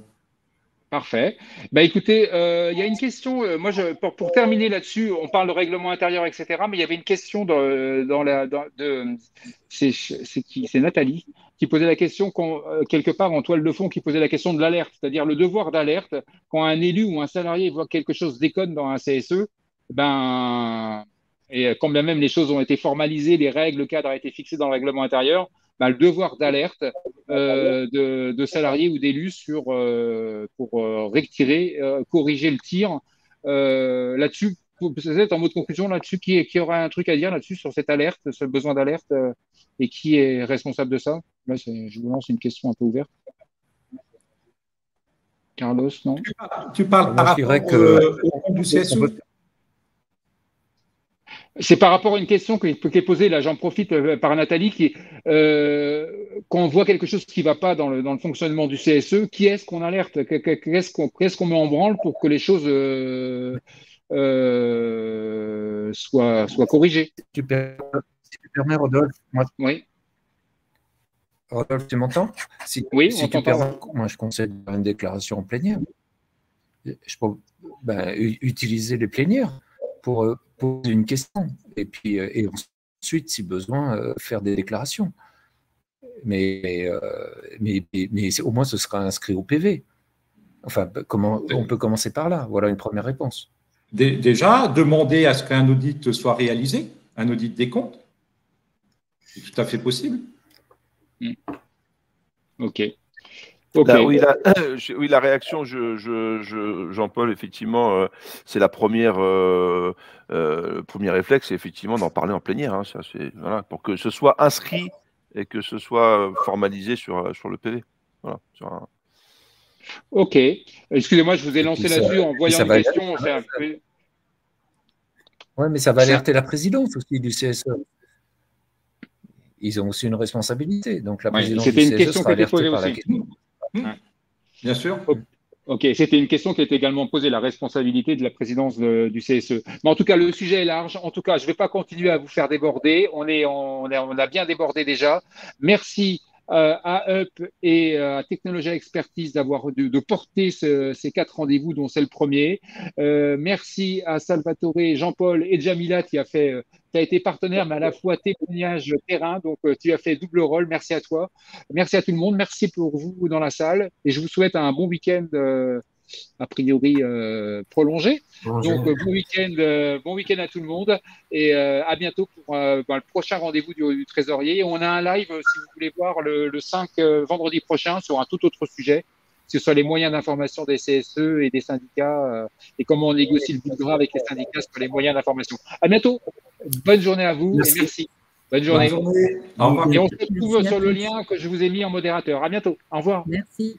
Parfait. Bah, écoutez, il y a une question. Moi, pour terminer là-dessus, on parle de règlement intérieur, etc. Mais il y avait une question c'est Nathalie qui posait la question quelque part en toile de fond, qui posait la question de l'alerte, c'est-à-dire le devoir d'alerte quand un élu ou un salarié voit quelque chose déconne dans un CSE. Ben, et quand bien même les choses ont été formalisées, les règles, le cadre a été fixé dans le règlement intérieur, ben, le devoir d'alerte de salariés ou d'élus pour retirer, corriger le tir. Là-dessus, peut-être en mode conclusion, là-dessus, qui aura un truc à dire là-dessus sur cette alerte, ce besoin d'alerte, et qui est responsable de ça? Là, je vous lance une question un peu ouverte. Carlos, non? Tu parles par rapport au compte du CSE? C'est par rapport à une question qui est posée, là, j'en profite, par Nathalie, quand on voit quelque chose qui ne va pas dans le fonctionnement du CSE, qui est-ce qu'on alerte? Qu'est-ce qu'on met en branle pour que les choses soient corrigées? Si tu permets, Rodolphe, Oui. Rodolphe, tu m'entends? Oui, si tu permets, moi je conseille de faire une déclaration en plénière. Utiliser les plénières pour poser une question et ensuite, si besoin, faire des déclarations. Mais au moins, ce sera inscrit au PV. Enfin, on peut commencer par là. Voilà une première réponse. Déjà, demander à ce qu'un audit soit réalisé, un audit des comptes. C'est tout à fait possible. OK. Là, oui, la réaction, Jean-Paul, effectivement, c'est le premier réflexe, c'est effectivement d'en parler en plénière. Hein, ça, voilà, pour que ce soit inscrit et que ce soit formalisé sur le PV. Voilà, OK. Excusez-moi, je vous ai lancé là-dessus en voyant une question. Oui, mais ça va alerter la présidence aussi du CSE. Ils ont aussi une responsabilité. Donc la présidence du CSE sera alertée par la question. Bien sûr. OK, c'était une question qui est également posée, la responsabilité de la présidence du CSE. Mais en tout cas, le sujet est large. En tout cas, je ne vais pas continuer à vous faire déborder. On a bien débordé déjà. Merci à Up et à Technologia Expertise de porter ces 4 rendez-vous, dont c'est le premier. Merci à Salvatore, Jean-Paul et Jamila qui a été partenaire, mais à la fois témoignage terrain. Donc, tu as fait double rôle. Merci à toi. Merci à tout le monde. Merci pour vous dans la salle. Et je vous souhaite un bon week-end, a priori prolongé. Donc, bon week-end à tout le monde. Et à bientôt pour le prochain rendez-vous du trésorier. On a un live, si vous voulez voir, le 5 vendredi prochain sur un tout autre sujet. Ce sont les moyens d'information des CSE et des syndicats et comment on négocie le bout de gras avec les syndicats sur les moyens d'information. À bientôt. Bonne journée à vous et merci. Bonne journée. Au revoir. Et on se retrouve sur le lien que je vous ai mis en modérateur. À bientôt. Au revoir. Merci.